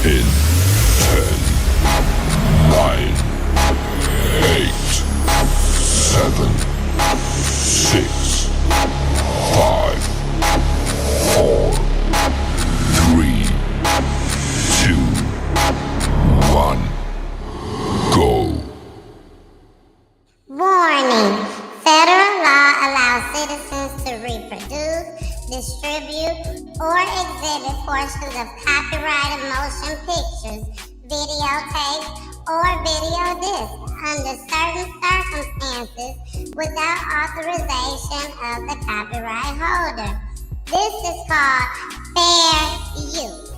In 10, 9, 8, 7, 6, 5, 4, 3, 2, 1, go. Warning. Federal law allows citizens to reproduce, distribute, or exhibit portions of copyrighted motion pictures, videotapes, or video discs under certain circumstances without authorization of the copyright holder. This is called fair use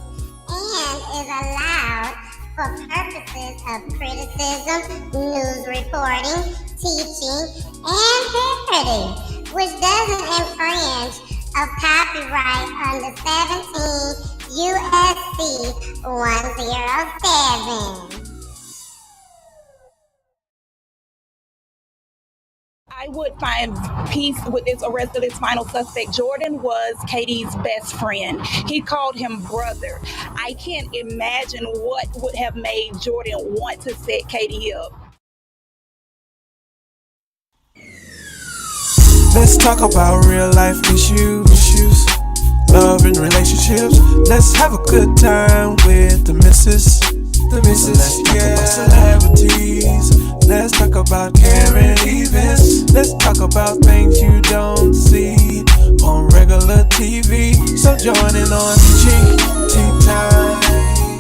and is allowed for purposes of criticism, news reporting, teaching, and parody, which doesn't infringe of copyright under 17 USC 107. I would find peace with this arrest of this final suspect. Jordan was Katie's best friend. He called him brother. I can't imagine what would have made Jordan want to set Katie up. Let's talk about real life issues, love and relationships. Let's have a good time with the missus. Let's talk about celebrities. Let's talk about caring events. Let's talk about things you don't see on regular TV. So join in on PGT time.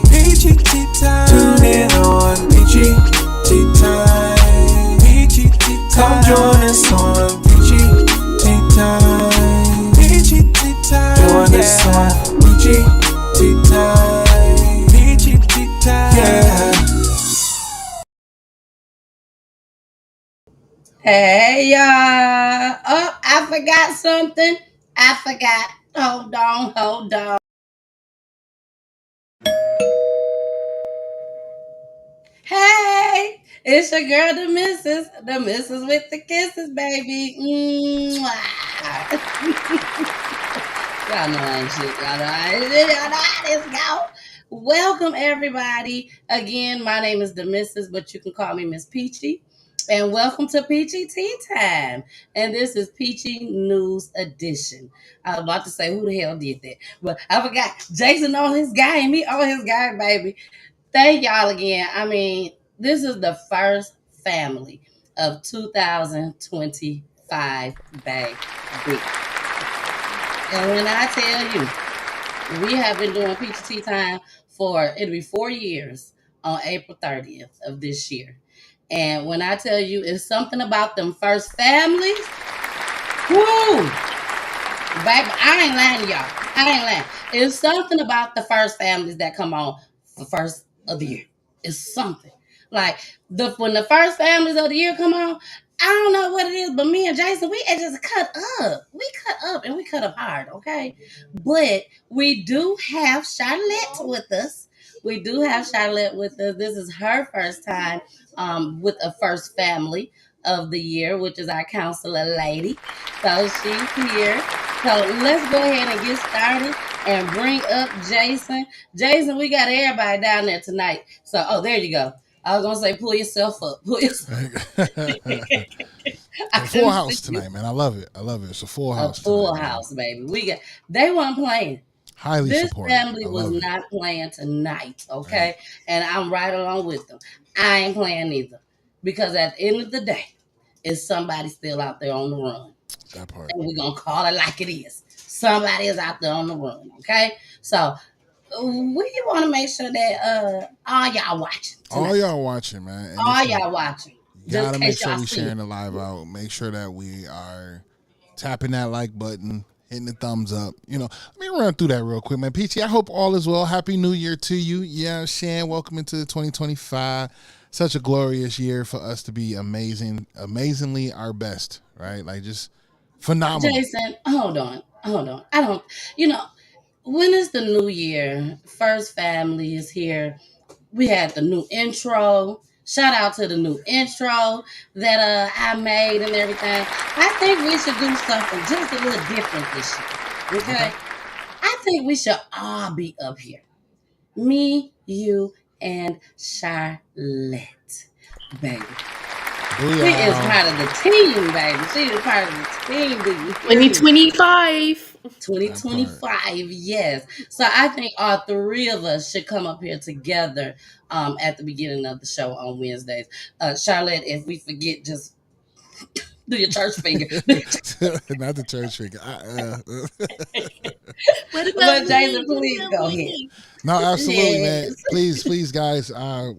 PGT time. Tune in on PGT time. PGT time. Come join us on PGT time. PGT time. Join us on PGT time. PGT time. Yeah. Hey y'all. Oh, I forgot something. I forgot. Hold on. Hey, it's your girl, the missus with the kisses, baby. Mwah. Y'all know I ain't shit. Y'all know how this go. Welcome everybody. Again, my name is the missus, but you can call me Miss Peachy. And welcome to Peachy Tea Time. And this is Peachy News Edition. I was about to say, who the hell did that? But I forgot. Jason on his guy and me on his guy, baby. Thank y'all again. I mean, this is the first family of 2025, baby. And when I tell you, we have been doing Peachy Tea Time it'll be 4 years on April 30th of this year. And when I tell you, it's something about them first families. Woo! Baby, I ain't lying to y'all. I ain't lying. It's something about the first families that come on for first of the year. It's something. Like when the first families of the year come on, I don't know what it is, but me and Jason, we had just cut up. We cut up and we cut up hard, okay? But we do have Charlotte with us. This is her first time with a first family of the year, which is our counselor lady. So she's here. So let's go ahead and get started and bring up Jason. Jason, we got everybody down there tonight. So, there you go. I was gonna say, pull yourself up. It's a full house tonight, man. I love it. It's a full house. A full house, baby. They weren't playing. Highly this supported. family was not playing tonight, okay? Right. And I'm right along with them. I ain't playing either. Because at the end of the day, it's somebody still out there on the run. That part. And we're going to call it like it is. Somebody is out there on the run, okay? So we want to make sure that all y'all watching tonight. All y'all watching, man. And all y'all watching. You got to make sure we're sharing the live out. Make sure that we are tapping that like button. Hitting the thumbs up. Let me run through that real quick, man. Peachy, I hope all is well. Happy New Year to you. Yeah, Shan, welcome into 2025. Such a glorious year for us to be amazingly our best, right? Like just phenomenal. Jason, hold on. I don't, when is the new year? First family is here. We had the new intro. Shout out to the new intro that I made and everything. I think we should do something just a little different this year. Okay? I think we should all be up here. Me, you, and Charlotte, baby. She is Booyah. part of the team, baby. She is part of the team. Do you hear me? 2025. That part. 2025, yes. So I think all three of us should come up here together at the beginning of the show on Wednesdays. Charlotte, if we forget, just do your church finger. Not the church figure. What about But Jason, me? What please about go ahead. me? No, absolutely, man. Yes. Please, guys.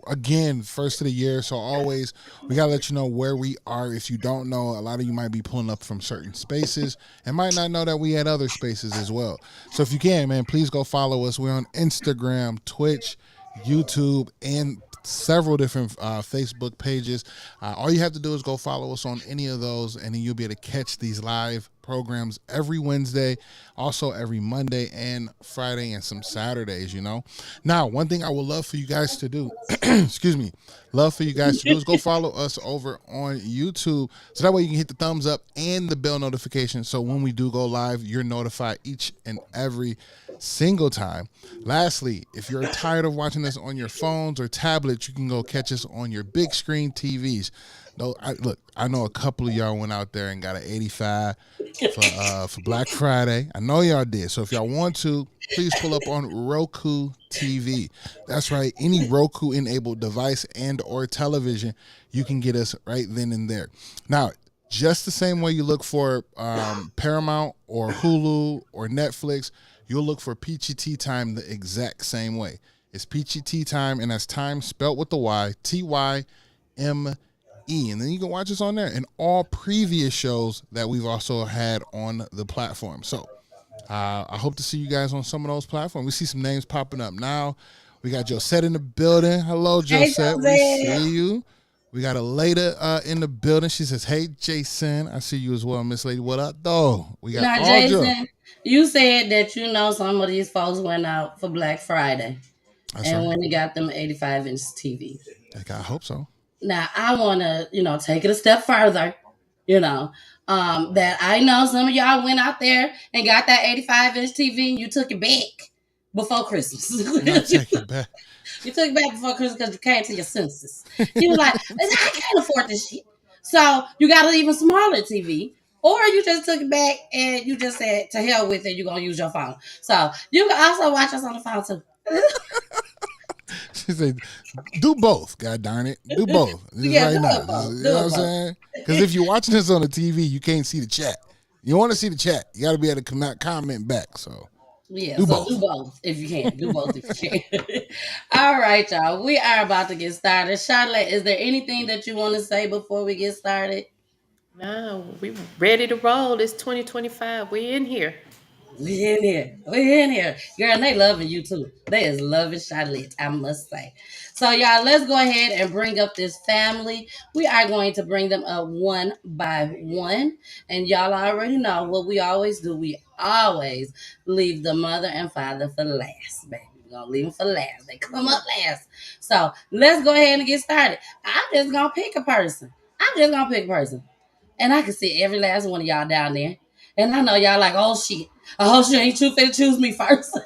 Again, first of the year, so always we gotta let you know where we are. If you don't know, a lot of you might be pulling up from certain spaces and might not know that we had other spaces as well. So if you can, man, please go follow us. We're on Instagram, Twitch, YouTube, and several different Facebook pages. All you have to do is go follow us on any of those, and then you'll be able to catch these live programs every Wednesday, also every Monday and Friday, and some Saturdays. Now, one thing I would love for you guys to do, excuse me, love for you guys to do is go follow us over on YouTube, so that way you can hit the thumbs up and the bell notification, so when we do go live, you're notified each and every single time. Lastly, if you're tired of watching us on your phones or tablets, you can go catch us on your big screen TVs. No, I know a couple of y'all went out there and got an 85 for Black Friday. I know y'all did. So if y'all want to, please pull up on Roku TV. That's right. Any Roku enabled device and or television, you can get us right then and there. Now, just the same way you look for Paramount or Hulu or Netflix, you'll look for Peachy Tea Time the exact same way. It's Peachy Tea Time, and that's time spelt with the Y, Tyme. And then you can watch us on there and all previous shows that we've also had on the platform. So I hope to see you guys on some of those platforms. We see some names popping up now. We got Josette in the building. Hello, Josette. We see you. We got a Leda in the building. She says, "Hey, Jason, I see you as well, Miss Lady. What up, though?" We got Now, Jason, you said that some of these folks went out for Black Friday. That's and right. when they got them 85-inch TV. I hope so. Now, I want to, take it a step further, that I know some of y'all went out there and got that 85-inch TV and you took it back before Christmas. Not take it back. You took it back before Christmas because you came to your senses. You was like, I can't afford this shit. So you got an even smaller TV. Or you just took it back and you just said, to hell with it, you're going to use your phone. So you can also watch us on the phone too. She said, "Do both, god darn it. Do both." Yeah, right now. both. You know what I'm saying? Because if you're watching this on the TV, you can't see the chat. You want to see the chat, you got to be able to comment back. So yeah, do both if you can. Do both if you can. All right, y'all. We are about to get started. Charlotte, is there anything that you want to say before we get started? No, we ready to roll. It's 2025. We in here. We in here. We in here. Girl, and they loving you too. They is loving Charlotte, I must say. So, y'all, let's go ahead and bring up this family. We are going to bring them up one by one. And y'all already know what we always do. We always leave the mother and father for last, baby. We're going to leave them for last. They come up last. So, let's go ahead and get started. I'm just going to pick a person. And I can see every last one of y'all down there. And I know y'all like, oh shit. Oh shit, ain't you finna choose me first?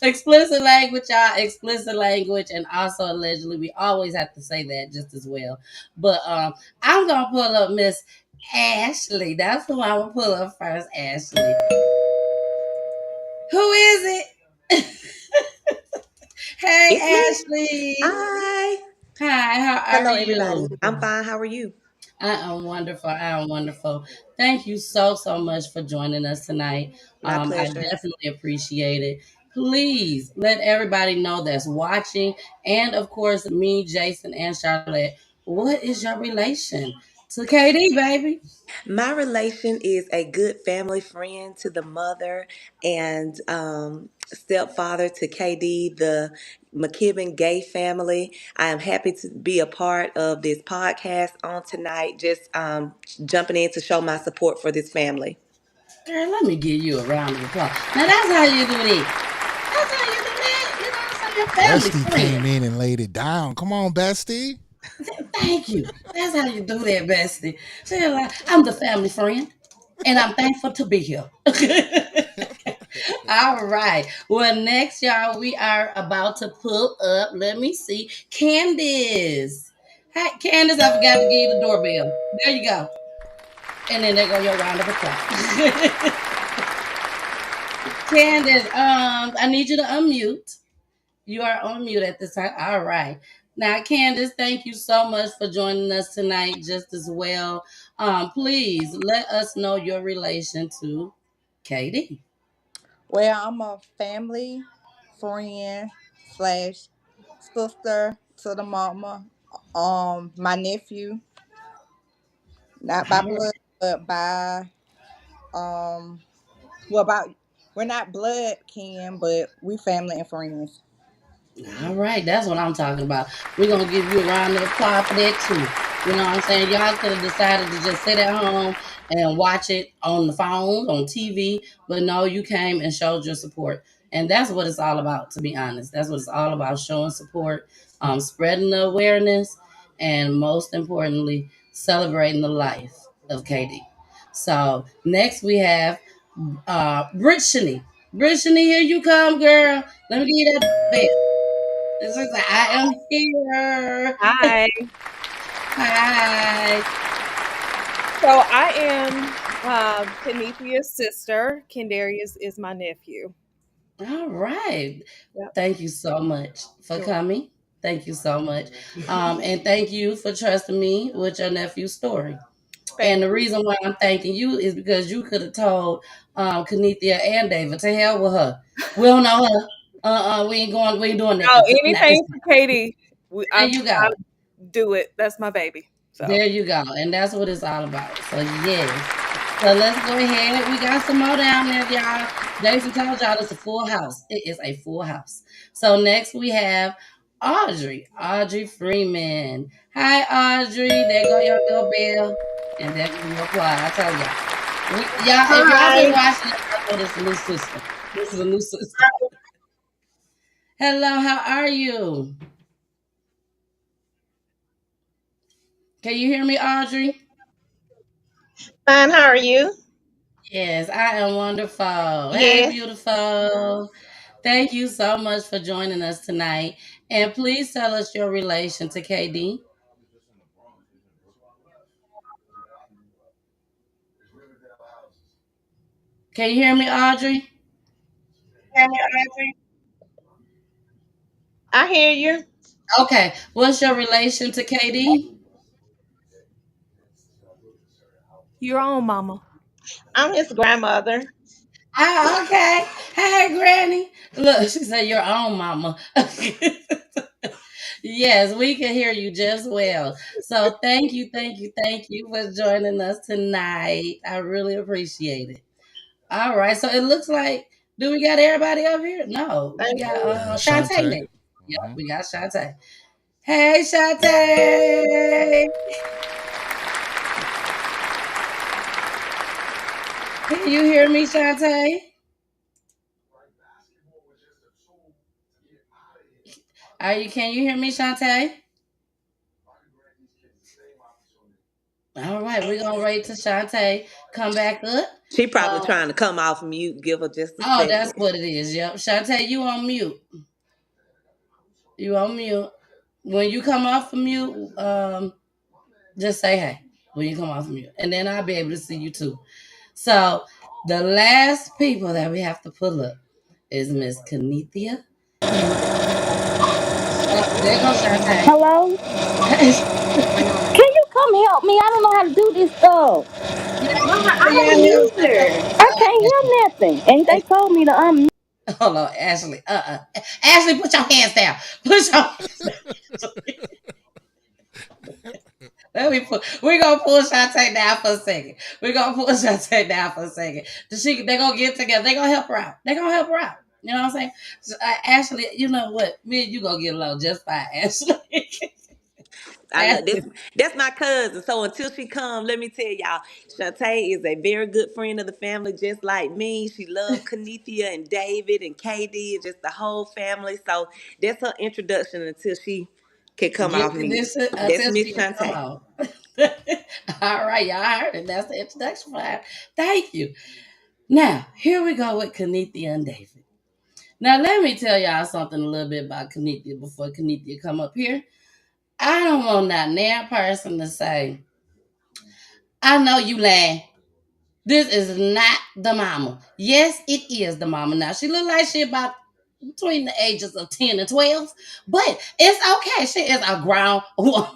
Explicit language, y'all. Explicit language. And also allegedly, we always have to say that just as well. But I'm gonna pull up Miss Ashley. That's who I'm gonna pull up first, Ashley. Who is it? Hey, It's Ashley. Hi. Hi, how are Hello, you? everybody. I'm fine. How are you? I am wonderful. Thank you so much for joining us tonight. My I pleasure. definitely appreciate it. Please let everybody know that's watching, and of course, me, Jason, and Charlotte. What is your relation to KD, baby? My relation is a good family friend to the mother and stepfather to KD, the McKibben gay family. I am happy to be a part of this podcast on tonight, just jumping in to show my support for this family. Girl, let me give you a round of applause. Now that's how you do that. That's how you do that. You know what I'm saying? Your family Bestie friend. came in and laid it down. Come on, Bestie. Thank you. That's how you do that, bestie. She's like, I'm the family friend, and I'm thankful to be here. All All right. Well, next, y'all, we are about to pull up. Let me see. Candace. Hi, Candace, I forgot to give you the doorbell. There you go. And then there go your round of applause. Candace, I need you to unmute. You are on mute at this time. All right. Now, Candace, thank you so much for joining us tonight, just as well. Please let us know your relation to Katie. Well, I'm a family friend slash sister to the mama. My nephew, not by blood, but by um, well, by we're not blood kin, but we family and friends. All right, that's what I'm talking about. We're gonna give you a round of applause for that too. You know what I'm saying? Y'all could have decided to just sit at home and watch it on the phone, on TV, but no, you came and showed your support. And that's what it's all about, to be honest. That's what it's all about, showing support, spreading the awareness, and most importantly, celebrating the life of KD. So next we have Brittany. Brittany, here you come, girl. Let me give you that bell. This is I am here. Hi. Hi. So I am Kenithia's sister. Kendarrius is my nephew. All right. Yep. Thank you so much for You're coming. Thank you so much. And thank you for trusting me with your nephew's story. Thank And the you. reason why I'm thanking you is because you could have told Kenithia and David to hell with her. We don't know her. We ain't doing Oh, nothing. Not this anything time. for Katie. There you I go. do it. That's my baby. So There you go. And that's what it's all about. So yes. So let's go ahead. We got some more down there, y'all. Jason told y'all it's a full house. It is a full house. So next we have Audrey. Audrey Freeman. Hi, Audrey. There go your doorbell. And there go your applause. I told y'all. Y'all, if y'all been Hi. watching it, I know this is a new system. This is a new system. Hello, how are you? Can you hear me, Audrey? Fine. How are you? Yes, I am wonderful. Hey, Yes. beautiful. Thank you so much for joining us tonight. And please tell us your relation to KD. Can you hear me, Audrey? I hear you. Okay. What's your relation to KD? your own mama. I'm his grandmother. Ah, okay. Hey, Granny. Look, she said your own mama. Yes, we can hear you just well. So thank you for joining us tonight. I really appreciate it. All right. So it looks like, do we got everybody up here? No, we Thank got you. Yeah, Shantae Shantae. next. Yep, we got Shantae. Hey, Shantae. Can you hear me, Shantae? Are you? Can you hear me, Shantae? All right, we're gonna wait till Shantae come back up. She probably Uh, trying to come off mute. Give her just a oh, that's second. what it is. Yep, Shantae, you on mute. You on mute. When you come off of mute, just say hey. When you come off of mute, and then I'll be able to see you too. So the last people that we have to pull up is Miss Kenithia and there goes Shantae. Hello? Can you come help me? I don't know how to do this stuff. Mama, Yeah, I yeah, don't yeah. either. I can't hear nothing. And they told me to Hold on, Ashley. Ashley, put your hands down. Put your hands down. Let me put. We're gonna pull Shantae down for a second. We're gonna pull Shantae down for a second. They're gonna get together. They're gonna help her out. They're gonna help her out. You know what I'm saying? So, Ashley, you know what? Me and you gonna get along just fine, Ashley. I love this. Ashley. That's my cousin. So until she come, let me tell y'all, Shantae is a very good friend of the family, just like me. She loves Kanithia and David and KD and just the whole family. So that's her introduction until she can come Get off mute. this That's until Miss she can come Shantae. on. All right, y'all heard it. That's the introduction for her. Thank you. Now, here we go with Kenithia and David. Now, let me tell y'all something a little bit about Kenithia before Kenithia come up here. I don't want that damn person to say, I know you lying. This is not the mama. Yes, it is the mama. Now, she look like she about between the ages of 10 and 12, but it's okay. She is a grown woman.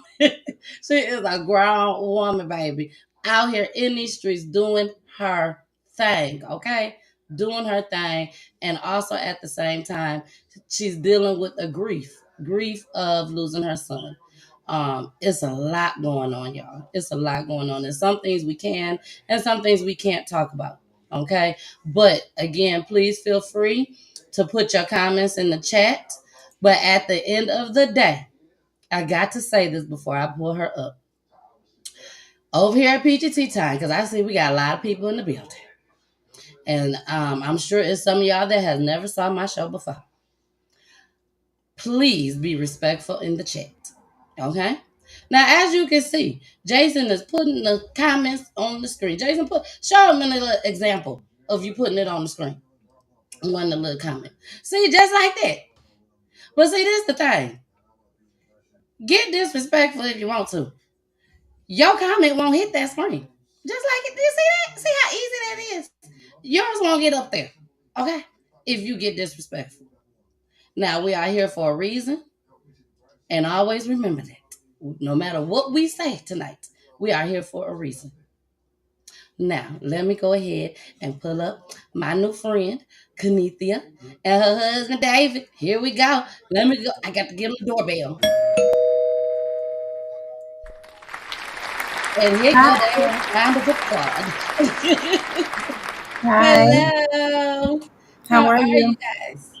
She is a grown woman, baby, out here in these streets doing her thing, okay? Doing her thing. And also at the same time, she's dealing with a grief of losing her son. It's a lot going on, y'all. It's a lot going on. And some things we can and some things we can't talk about. Okay. But again, please feel free to put your comments in the chat. But at the end of the day, I got to say this before I pull her up. Over here at PGT Time, because I see we got a lot of people in the building. And I'm sure it's some of y'all that has never saw my show before. Please be respectful in the chat. Okay? Now, as you can see, Jason is putting the comments on the screen. Jason, show him a little example of you putting it on the screen. One of the little comment. See, just like that. But see, this is the thing. Get disrespectful if you want to. Your comment won't hit that screen. Just like it did. See that? See how easy that is? Yours won't get up there. Okay? If you get disrespectful. Now, we are here for a reason. And always remember that. No matter what we say tonight, we are here for a reason. Now, let me go ahead and pull up my new friend, Kenithia, and her husband, David. Here we go. Let me go. I got to give him the doorbell. And here go there. Round of applause. Hi. Hello. How How are are you you? guys?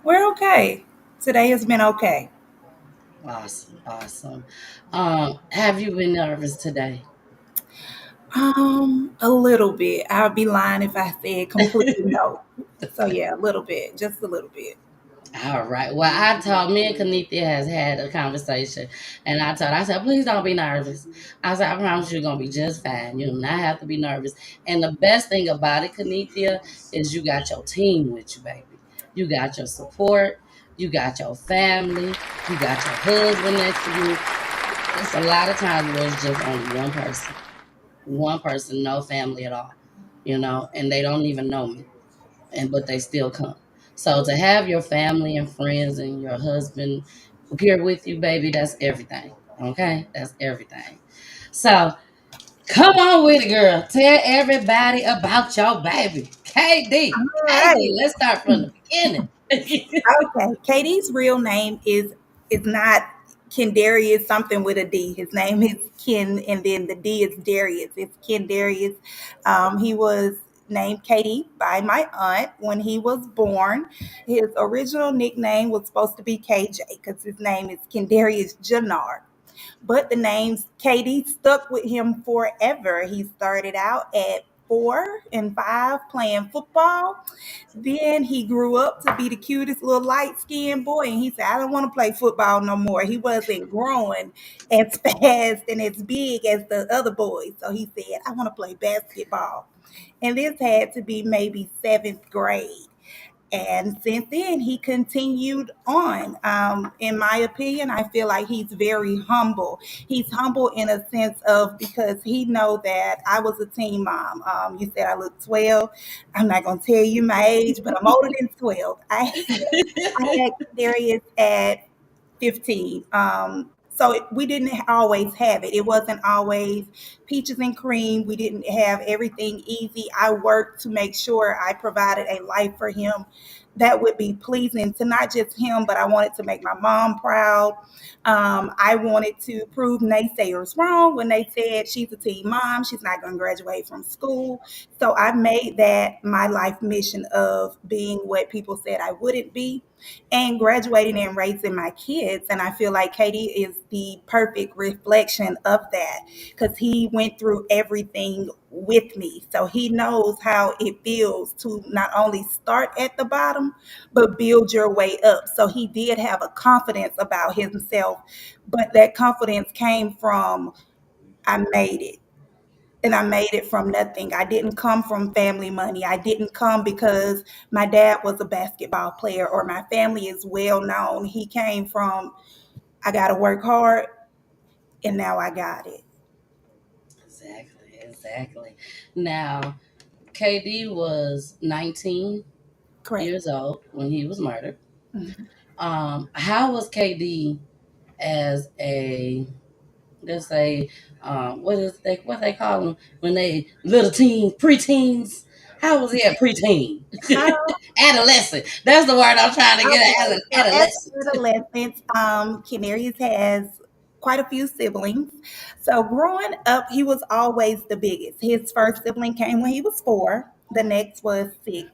We're okay. Today has been okay. Awesome. Awesome. Have you been nervous today? A little bit. I'll be lying if I said completely no. So yeah, a little bit, just a little bit. All right. Well, I told me and Kanithia has had a conversation, and I said, please don't be nervous. I said, I promise you're gonna be just fine. You do not have to be nervous. And the best thing about it, Kanithia, is you got your team with you, baby. You got your support. You got your family. You got your husband next to you. It's a lot of times where it's just only one person, no family at all. And they don't even know me but they still come. So to have your family and friends and your husband here with you, baby, that's everything. Okay, that's everything. So come on with it, girl. Tell everybody about your baby, KD. All KD, right. let's start from the beginning. Okay. Katie's real name is not Kendarrius something with a D. His name is Ken, and then the D is Darius. It's Kendarrius. He was named Katie by my aunt when he was born. His original nickname was supposed to be KJ because his name is Kendarrius Jannard. But the name's Katie stuck with him forever. He started out at 4 and 5 playing football. Then he grew up to be the cutest little light skinned boy. And he said, I don't want to play football no more. He wasn't growing as fast and as big as the other boys. So he said, I want to play basketball. And this had to be maybe seventh grade. And since then, he continued on. In my opinion, I feel like he's very humble. He's humble in a sense of because he know that I was a teen mom. You said I look 12. I'm not going to tell you my age, but I'm older than 12. I had Darius at 15. We didn't always have it. It wasn't always peaches and cream. We didn't have everything easy. I worked to make sure I provided a life for him that would be pleasing to not just him, but I wanted to make my mom proud. I wanted to prove naysayers wrong when they said she's a teen mom, she's not going to graduate from school. So I made that my life mission of being what people said I wouldn't be and graduating and raising my kids. And I feel like Katie is the perfect reflection of that because he went through everything with me. So he knows how it feels to not only start at the bottom, but build your way up. So he did have a confidence about himself, but that confidence came from, I made it. and I made it from nothing. I didn't come from family money. I didn't come because my dad was a basketball player or my family is well known. He came from, I got to work hard, and now I got it. Exactly, exactly. Now, KD was 19 Correct. years old when he was murdered. Mhm. How was KD as a, let's say, what they call them when they little teens, preteens? How was he a preteen? Oh, Adolescent. That's the word I'm trying to get at. As okay. an So as adolescent. adolescents, Kenarius has quite a few siblings. So growing up, he was always the biggest. His first sibling came when he was 4. The next was 6.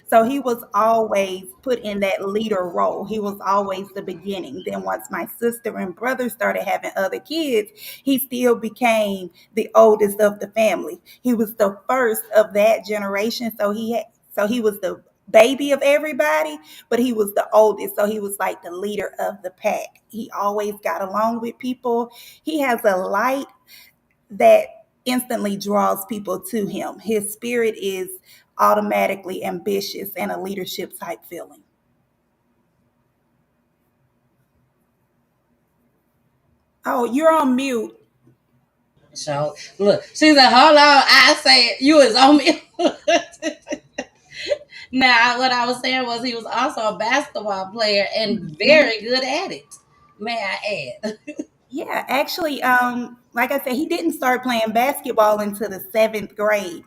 So he was always put in that leader role. He was always the beginning. Then once my sister and brother started having other kids, he still became the oldest of the family. He was the first of that generation. So he was the baby of everybody, but he was the oldest. So he was like the leader of the pack. He always got along with people. He has a light that instantly draws people to him. His spirit is automatically ambitious and a leadership type feeling. Oh, you're on mute. So look, she said, "Hold on, I say you is on me." Now, what I was saying was he was also a basketball player and Mhm. very good at it. May I add? Yeah, actually, like I said, he didn't start playing basketball until the 7th grade,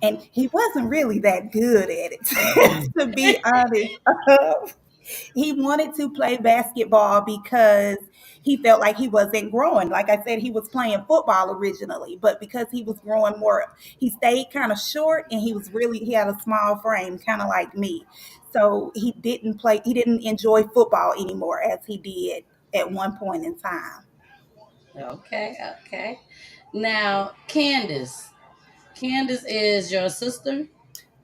and he wasn't really that good at it, to be honest. He wanted to play basketball because he felt like he wasn't growing. Like I said, he was playing football originally, but because he was growing more, he stayed kind of short, and he had a small frame, kind of like me. So he didn't enjoy football anymore as he did at one point in time. Okay, okay. Now, Candace. Candace is your sister.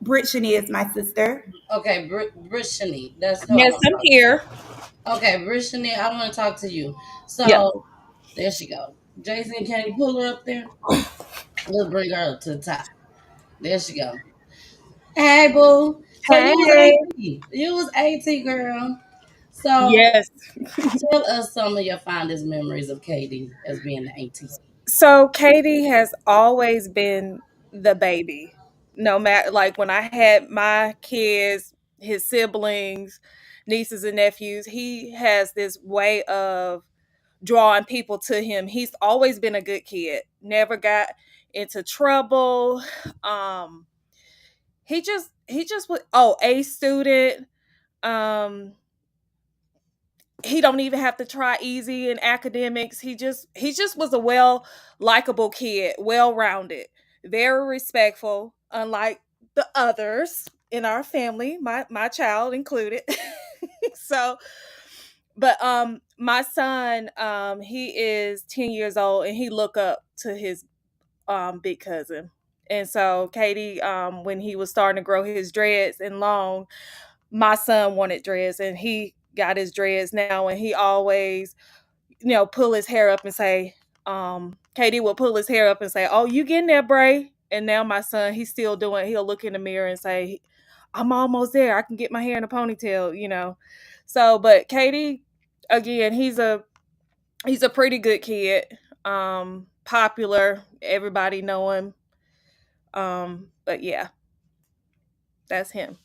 Brittany is my sister. Okay, Brittany. That's who I Yes, want to I'm talk here. to. Okay, Brittany, I want to talk to you. Yeah. So there she go. Jason, can you pull her up there? Let's bring her up to the top. There she go. Hey, boo. So you was Hey. 18. You was 18, girl. So Yes. tell us some of your fondest memories of Katie as being 18. So Katie has always been the baby. No matter, like, when I had my kids, his siblings, nieces and nephews, he has this way of drawing people to him. He's always been a good kid. Never got into trouble. Um he just was, oh, A student. Um he don't even have to try easy in academics. He just was a well likable kid, well rounded, very respectful, unlike the others in our family, my child included. So, but my son, he is 10 years old and he look up to his big cousin. And so Katie, when he was starting to grow his dreads and long, my son wanted dreads and he got his dreads now, and he always, pull his hair up and say, Katie will pull his hair up and say, "Oh, you getting there, Bray?" And now my son, he's still doing, he'll look in the mirror and say, "I'm almost there. I can get my hair in a ponytail." So, but Katie, again, he's a pretty good kid. Popular, everybody know him. But yeah, that's him.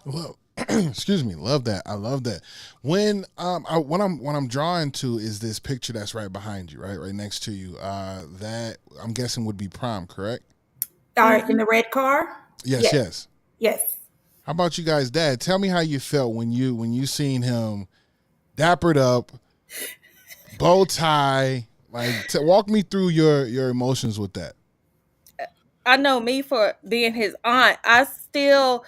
Well, excuse me, love that. I love that. What I'm drawing to is this picture that's right behind you, right next to you. That I'm guessing would be prom, correct? All right, in Mhm. the red car? Yes, Yes, yes. yes. How about you guys, Dad? Tell me how you felt when you seen him dappered up, bow tie. Like, walk me through your emotions with that. I know me for being his aunt. I still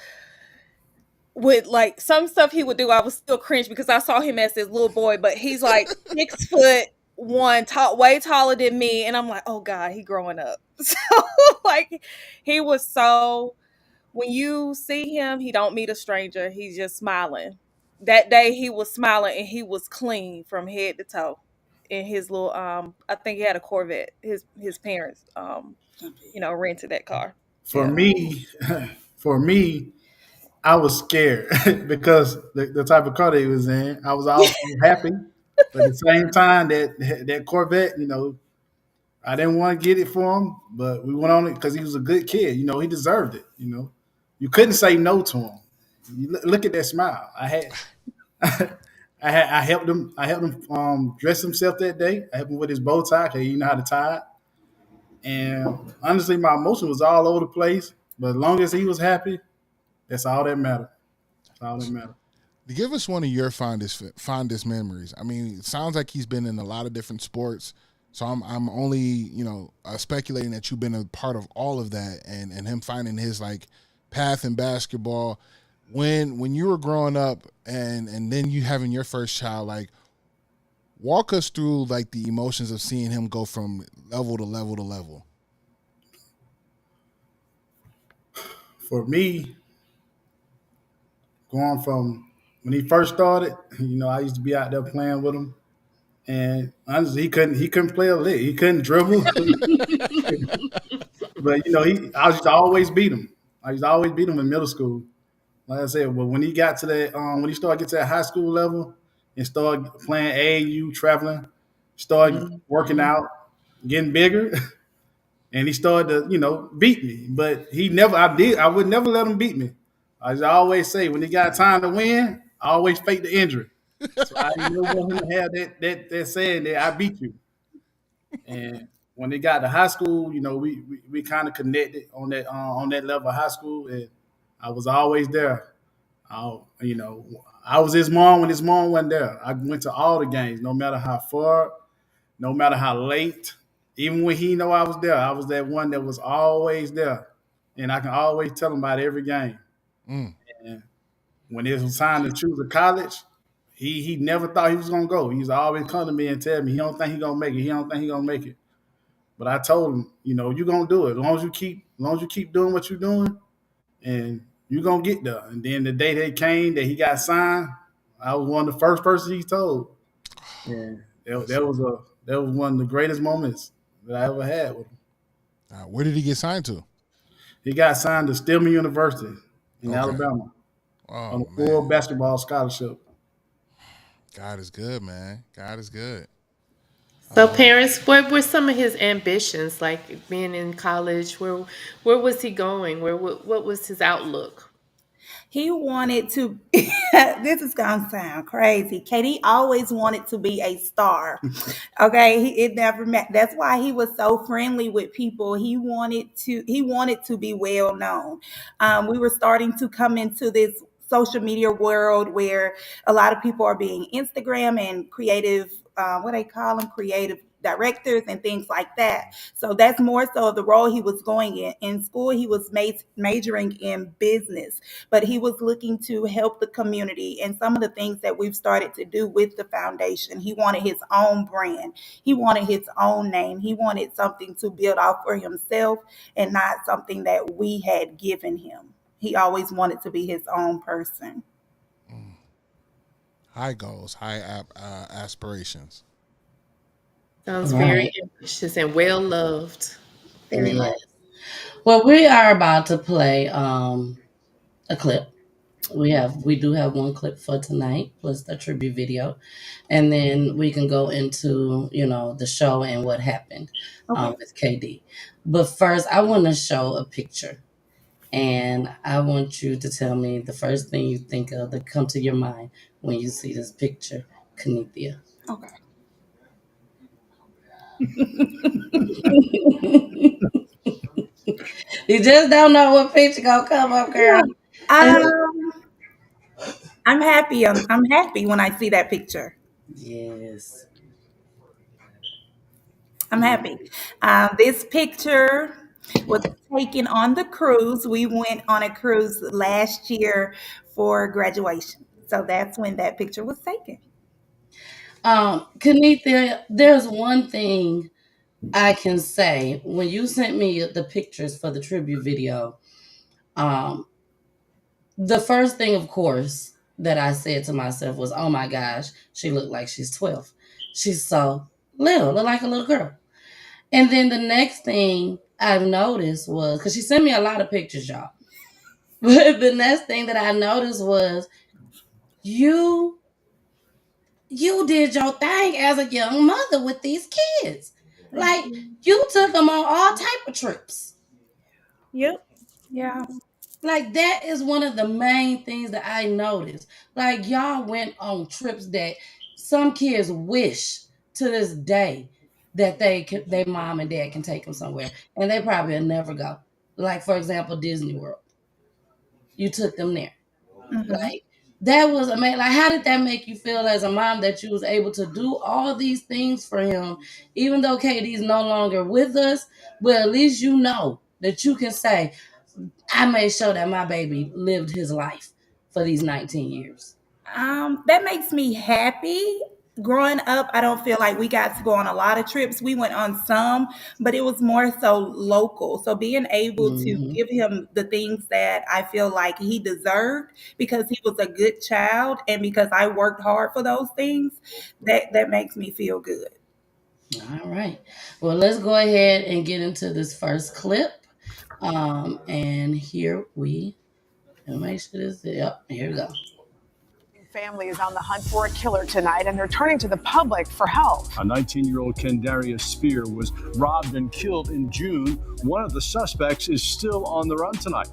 would, like, some stuff he would do. I was still cringe because I saw him as this little boy, but he's like 6'1", tall, way taller than me, and I'm like, oh God, he growing up. So, like, he was so. When you see him, he don't meet a stranger. He's just smiling. That day he was smiling and he was clean from head to toe. in his little I think he had a Corvette. His parents rented that car. For Yeah. me, for me, I was scared because the type of car that he was in. I was also happy, but at the same time, that Corvette, I didn't want to get it for him, but we went on it because he was a good kid. He deserved it. You couldn't say no to him. Look at that smile. I helped him. I helped him dress himself that day. I helped him with his bow tie because he know how to tie it. And honestly, my emotion was all over the place. But as long as he was happy, that's all that mattered. That's all that mattered. Give us one of your fondest memories. I mean, it sounds like he's been in a lot of different sports. So I'm only speculating that you've been a part of all of that, and him finding his like path in basketball. When you were growing up, and then you having your first child, like walk us through like the emotions of seeing him go from level to level to level. For me, going from when he first started, I used to be out there playing with him, and honestly, he couldn't play a lick. He couldn't dribble, but I used to always beat him. I used to always beat him in middle school. Like I said, but when he got to that, when he started getting to that high school level and started playing AAU, traveling, started working out, getting bigger, and he started to, beat me. But I would never let him beat me. As I always say, when he got time to win, I always fake the injury. So I didn't want him to have that saying that I beat you. And when they got to high school, we kind of connected on that level of high school, and I was always there. I was his mom when his mom wasn't there. I went to all the games, no matter how far, no matter how late. Even when he know I was there, I was that one that was always there, and I can always tell him about every game. Mm. And when it was time to choose a college, he never thought he was gonna go. He was always come to me and tell me he don't think he gonna make it. He don't think he gonna make it. But I told him, you're gonna do it. As long as you keep doing what you're doing, and you're gonna get there. And then the day they came that he got signed, I was one of the first person he told. And that was one of the greatest moments that I ever had with him. Where did he get signed to? He got signed to Stillman University in Okay. Alabama on Oh a full man, basketball scholarship. God is good, man. God is good. So, parents, what were some of his ambitions, like being in college? Where was he going? What was his outlook? He wanted to, this is going to sound crazy. Katie always wanted to be a star. Okay. It never met. That's why he was so friendly with people. He wanted to be well known. We were starting to come into this social media world where a lot of people are being Instagram and creative, what they call them, creative directors and things like that. So that's more so the role he was going in. In school, he was majoring in business, but he was looking to help the community and some of the things that we've started to do with the foundation. He wanted his own brand. He wanted his own name. He wanted something to build off for himself and not something that we had given him. He always wanted to be his own person. High goals, high aspirations. Sounds very Right. ambitious and well loved. Very Yes. much. Well, we are about to play a clip. We do have one clip for tonight, plus the tribute video, and then we can go into the show and what happened Okay. with KD. But first, I want to show a picture, and I want you to tell me the first thing you think of that come to your mind when you see this picture, Kanithia. Okay. You just don't know what picture gonna come up, girl. Um, I'm happy. I'm happy when I see that picture. Yes. I'm happy. This picture was taken on the cruise. We went on a cruise last year for graduation. So that's when that picture was taken. Kanithia, there's one thing I can say. When you sent me the pictures for the tribute video, um, the first thing, of course, that I said to myself was, "Oh my gosh, she looked like she's 12. She's so little, look like a little girl. And then the next thing I've noticed was, because she sent me a lot of pictures, y'all. But the next thing that I noticed was you you did your thing as a young mother with these kids. Thank Like you. you took them on all type of trips. Yep. Yeah. Like that is one of the main things that I noticed. Like y'all went on trips that some kids wish to this day that their mom and dad can take them somewhere, and they probably will never go. Like for example, Disney World. You took them there. Hmm. Like that was amazing. Like how did that make you feel as a mom that you was able to do all these things for him, even though KD's no longer with us? But at least you know that you can say, I made sure that my baby lived his life for these 19 years. That makes me happy. Growing up, I don't feel like we got to go on a lot of trips. We went on some, but it was more so local. So being able to Hmm. give him the things that I feel like he deserved because he was a good child and because I worked hard for those things, that makes me feel good. All right. Well, let's go ahead and get into this first clip. And here we make sure this. Yep, here we go. Family is on the hunt for a killer tonight, and they're turning to the public for help. A 19-year-old Kendarrius Spear was robbed and killed in June. One of the suspects is still on the run tonight.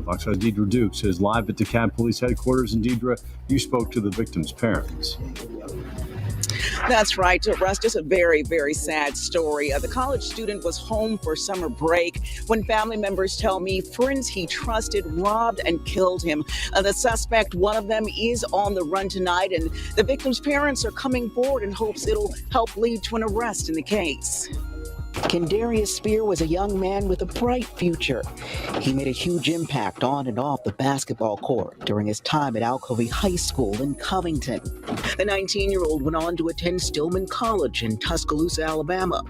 Fox 5's Deidre Dukes is live at DeKalb Police Headquarters. And Deidre, you spoke to the victim's parents. That's right, Russ. Just a very, very sad story. The college student was home for summer break when family members tell me friends he trusted robbed and killed him. The suspect, one of them, is on the run tonight, and the victim's parents are coming forward in hopes it'll help lead to an arrest in the case. Kendarrius Spear was a young man with a bright future. He made a huge impact on and off the basketball court during his time at Alcovey High School in Covington. The 19-year-old went on to attend Stillman College in Tuscaloosa, Alabama,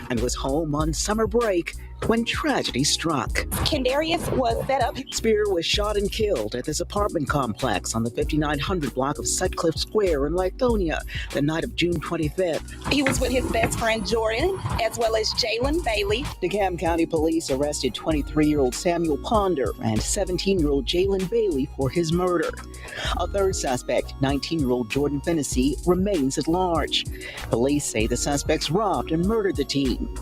and was home on summer break when tragedy struck. Kendarrius was set up. Spear was shot and killed at this apartment complex on the 5900 block of Sutcliffe Square in Lithonia the night of June 25th. He was with his best friend Jordan, as well as Jalen Bailey. DeKalb County Police arrested 23-year-old Samuel Ponder and 17-year-old Jalen Bailey for his murder. A third suspect, 19-year-old Jordan Fennessy, remains at large. Police say the suspects robbed and murdered the teen.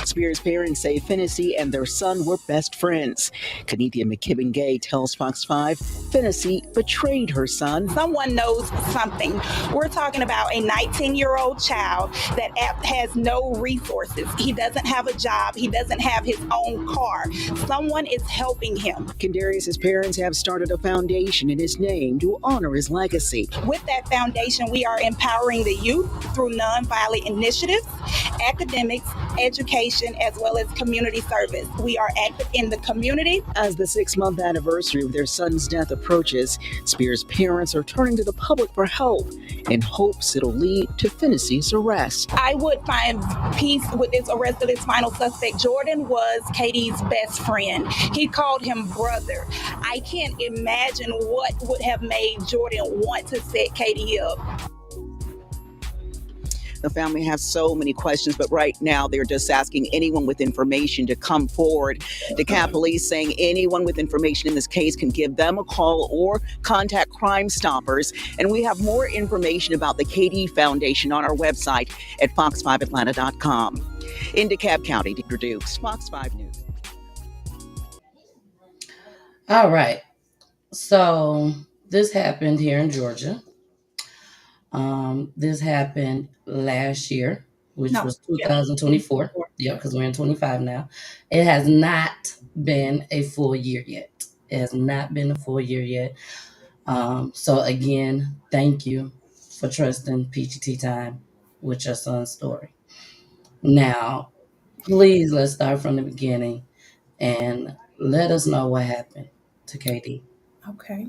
Spear's parents say Fennessy and their son were best friends. Kenethia McKibben-Gay tells Fox 5 Fennessy betrayed her son. Someone knows something. We're talking about a 19-year-old child that has no resources. He doesn't have a job. He doesn't have his own car. Someone is helping him. Kendarrius' parents have started a foundation in his name to honor his legacy. With that foundation, we are empowering the youth through nonviolent initiatives, academics, education, as well as community service. We are active in the community. As the 6-month anniversary of their son's death approaches, Spear's parents are turning to the public for help in hopes it'll lead to Fennessy's arrest. I would find peace with this arrest of this final suspect. Jordan was KD's best friend. He called him brother. I can't imagine what would have made Jordan want to set KD up. The family has so many questions, but right now they're just asking anyone with information to come forward. DeKalb Police saying anyone with information in this case can give them a call or contact Crime Stoppers. And we have more information about the KD Foundation on our website at fox5atlanta.com. In DeKalb County, Deidre Dukes, Fox 5 News. All right. So this happened here in Georgia. This happened last year, which was 2024. Yeah, because we're in 25 now. It has not been a full year yet. It has not been a full year yet. So again, thank you for trusting Peachy Time with your son's story. Now, please let's start from the beginning and let us know what happened to KD. Okay.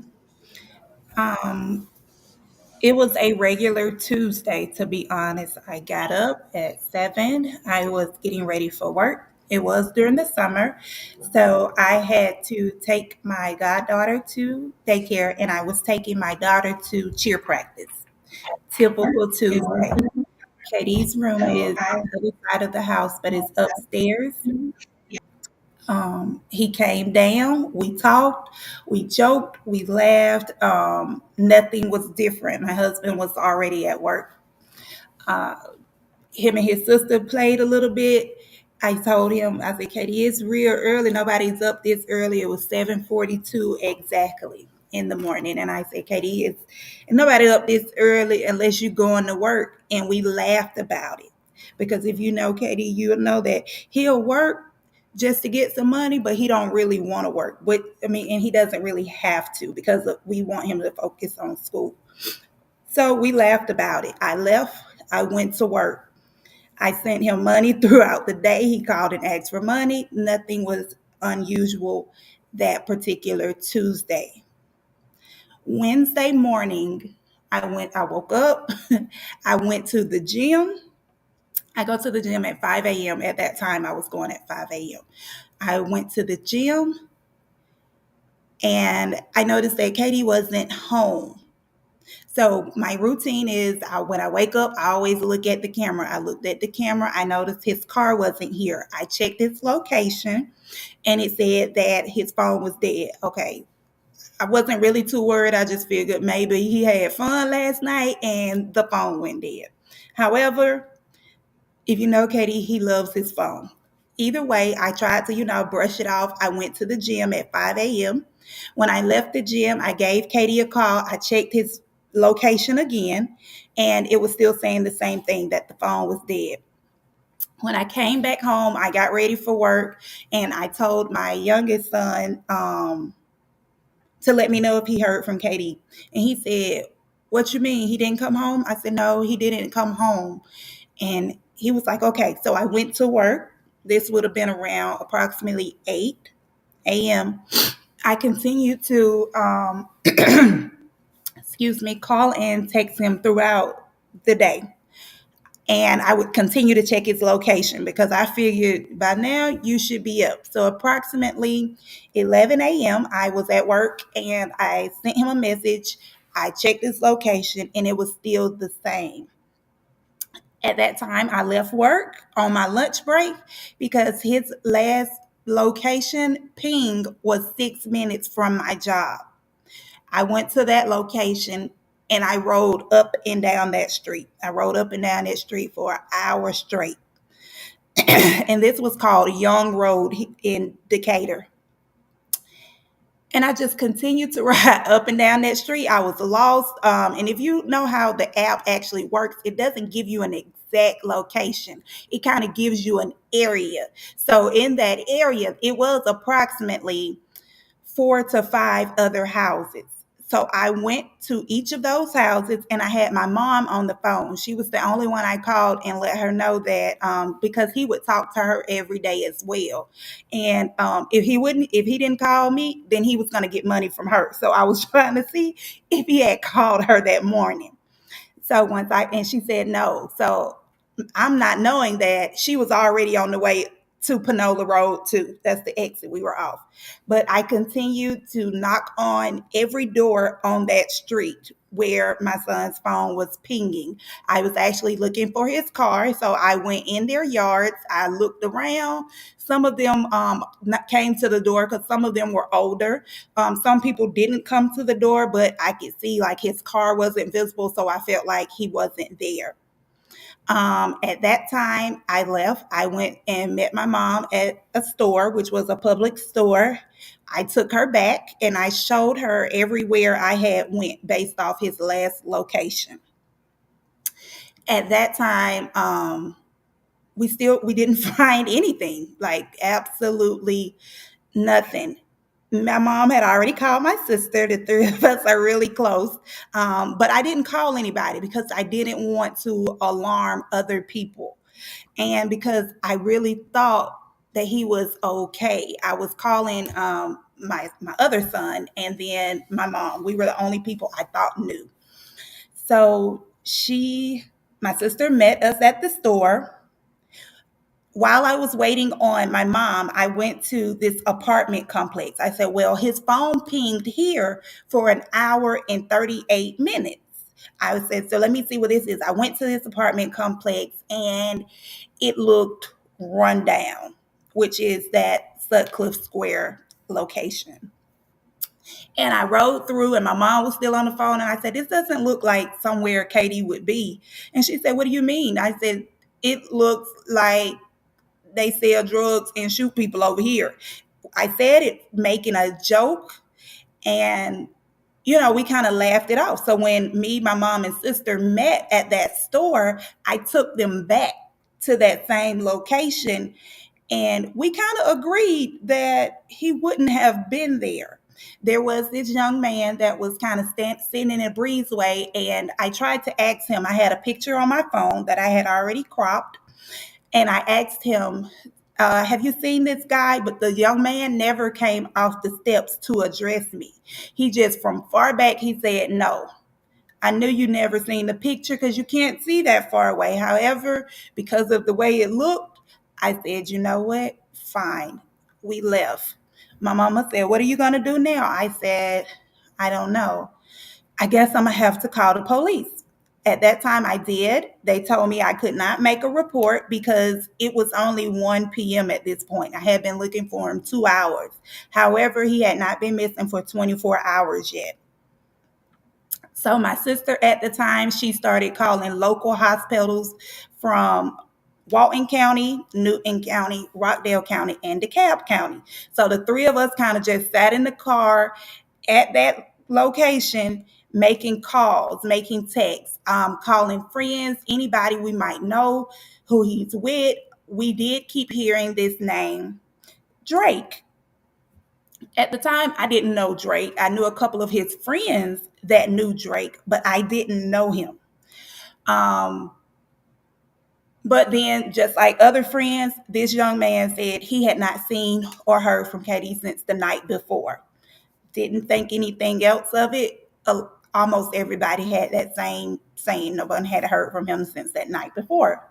It was a regular Tuesday, to be honest. I got up at 7. I was getting ready for work. It was during the summer. So I had to take my goddaughter to daycare, and I was taking my daughter to cheer practice. Typical Tuesday. KD's room is on the other side of the house, but it's upstairs. He came down, we talked, we joked, we laughed. Nothing was different. My husband was already at work. Him and his sister played a little bit. I told him, I said, Katie, it's real early. Nobody's up this early. It was 7:42 exactly in the morning. And I said, Katie, it's nobody up this early unless you going to work. And we laughed about it. Because if you know Katie, you'll know that he'll work just to get some money, but he don't really want to work. But I mean, and he doesn't really have to because we want him to focus on school. So we laughed about it. I left. I went to work. I sent him money throughout the day. He called and asked for money. Nothing was unusual that particular Tuesday. Wednesday morning, I woke up, I went to the gym. I go to the gym at 5 a.m. At that time, I was going at 5 a.m. I went to the gym and I noticed that Katie wasn't home. So my routine is when I wake up, I always look at the camera. I looked at the camera. I noticed his car wasn't here. I checked its location and it said that his phone was dead. Okay. I wasn't really too worried. I just figured maybe he had fun last night and the phone went dead. However, if you know Katie, he loves his phone. Either way, I tried to, brush it off. I went to the gym at 5 a.m. When I left the gym, I gave Katie a call. I checked his location again, and it was still saying the same thing, that the phone was dead. When I came back home, I got ready for work, and I told my youngest son to let me know if he heard from Katie. And he said, "What you mean? He didn't come home?" I said, "No, he didn't come home." And he was like, "Okay." So I went to work. This would have been around approximately 8 a.m. I continued to, call and text him throughout the day. And I would continue to check his location because I figured by now you should be up. So approximately 11 a.m., I was at work and I sent him a message. I checked his location and it was still the same. At that time, I left work on my lunch break because his last location ping was 6 minutes from my job. I went to that location and I rode up and down that street. I rode up and down that street for an hour straight. And this was called Young Road in Decatur. And I just continued to ride up and down that street. I was lost. And if you know how the app actually works, it doesn't give you an exact location. It kind of gives you an area. So in that area, it was approximately 4 to 5 other houses. So I went to each of those houses and I had my mom on the phone. She was the only one I called and let her know that because he would talk to her every day as well. And if he didn't call me, then he was going to get money from her. So I was trying to see if he had called her that morning. So and she said no. So I'm not knowing that she was already on the way to Panola Road too. That's the exit we were off. But I continued to knock on every door on that street where my son's phone was pinging. I was actually looking for his car. So I went in their yards. I looked around. Some of them came to the door because some of them were older. Some people didn't come to the door, but I could see like his car wasn't visible. So I felt like he wasn't there. At that time, I left. I went and met my mom at a store, which was a public store. I took her back and I showed her everywhere I had went based off his last location. At that time, we didn't find anything, like absolutely nothing. My mom had already called my sister. The three of us are really close. But I didn't call anybody because I didn't want to alarm other people. And because I really thought that he was okay. I was calling my other son and then my mom. We were the only people I thought knew. So my sister met us at the store. While I was waiting on my mom, I went to this apartment complex. I said, well, his phone pinged here for an hour and 38 minutes. I said, so let me see what this is. I went to this apartment complex and it looked run down, which is that Sutcliffe Square location. And I rode through, and my mom was still on the phone. And I said, this doesn't look like somewhere Katie would be. And she said, what do you mean? I said, it looks like they sell drugs and shoot people over here. I said it making a joke, and we kind of laughed it off. So when me, my mom, and sister met at that store, I took them back to that same location, and we kind of agreed that he wouldn't have been there. There was this young man that was kind of sitting in a breezeway, and I tried to ask him. I had a picture on my phone that I had already cropped, and I asked him, have you seen this guy? But the young man never came off the steps to address me. He just, from far back, he said, no. I knew you never seen the picture because you can't see that far away. However, because of the way it looked, I said, you know what? Fine. We left. My mama said, what are you going to do now? I said, I don't know. I guess I'm going to have to call the police. At that time, I did. They told me I could not make a report because it was only 1 p.m. at this point. I had been looking for him 2 hours. However, he had not been missing for 24 hours yet. So my sister at the time, she started calling local hospitals from Walton County, Newton County, Rockdale County, and DeKalb County. So the three of us kind of just sat in the car at that location, making calls, making texts, calling friends, anybody we might know who he's with. We did keep hearing this name, Drake. At the time, I didn't know Drake. I knew a couple of his friends that knew Drake, but I didn't know him. But then, just like other friends, this young man said he had not seen or heard from Katie since the night before. Didn't think anything else of it. Almost everybody had that same saying. No one had heard from him since that night before.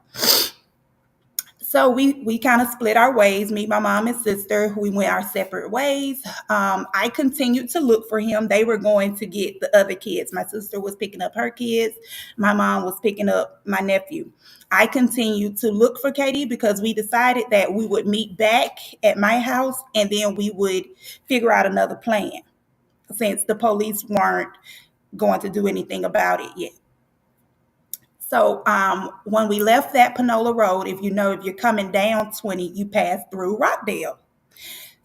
So we kind of split our ways, me, my mom, and sister. We went our separate ways. I continued to look for him. They were going to get the other kids. My sister was picking up her kids. My mom was picking up my nephew. I continued to look for Katie because we decided that we would meet back at my house and then we would figure out another plan since the police weren't going to do anything about it yet. So when we left that Panola Road, if you're coming down 20, you pass through Rockdale.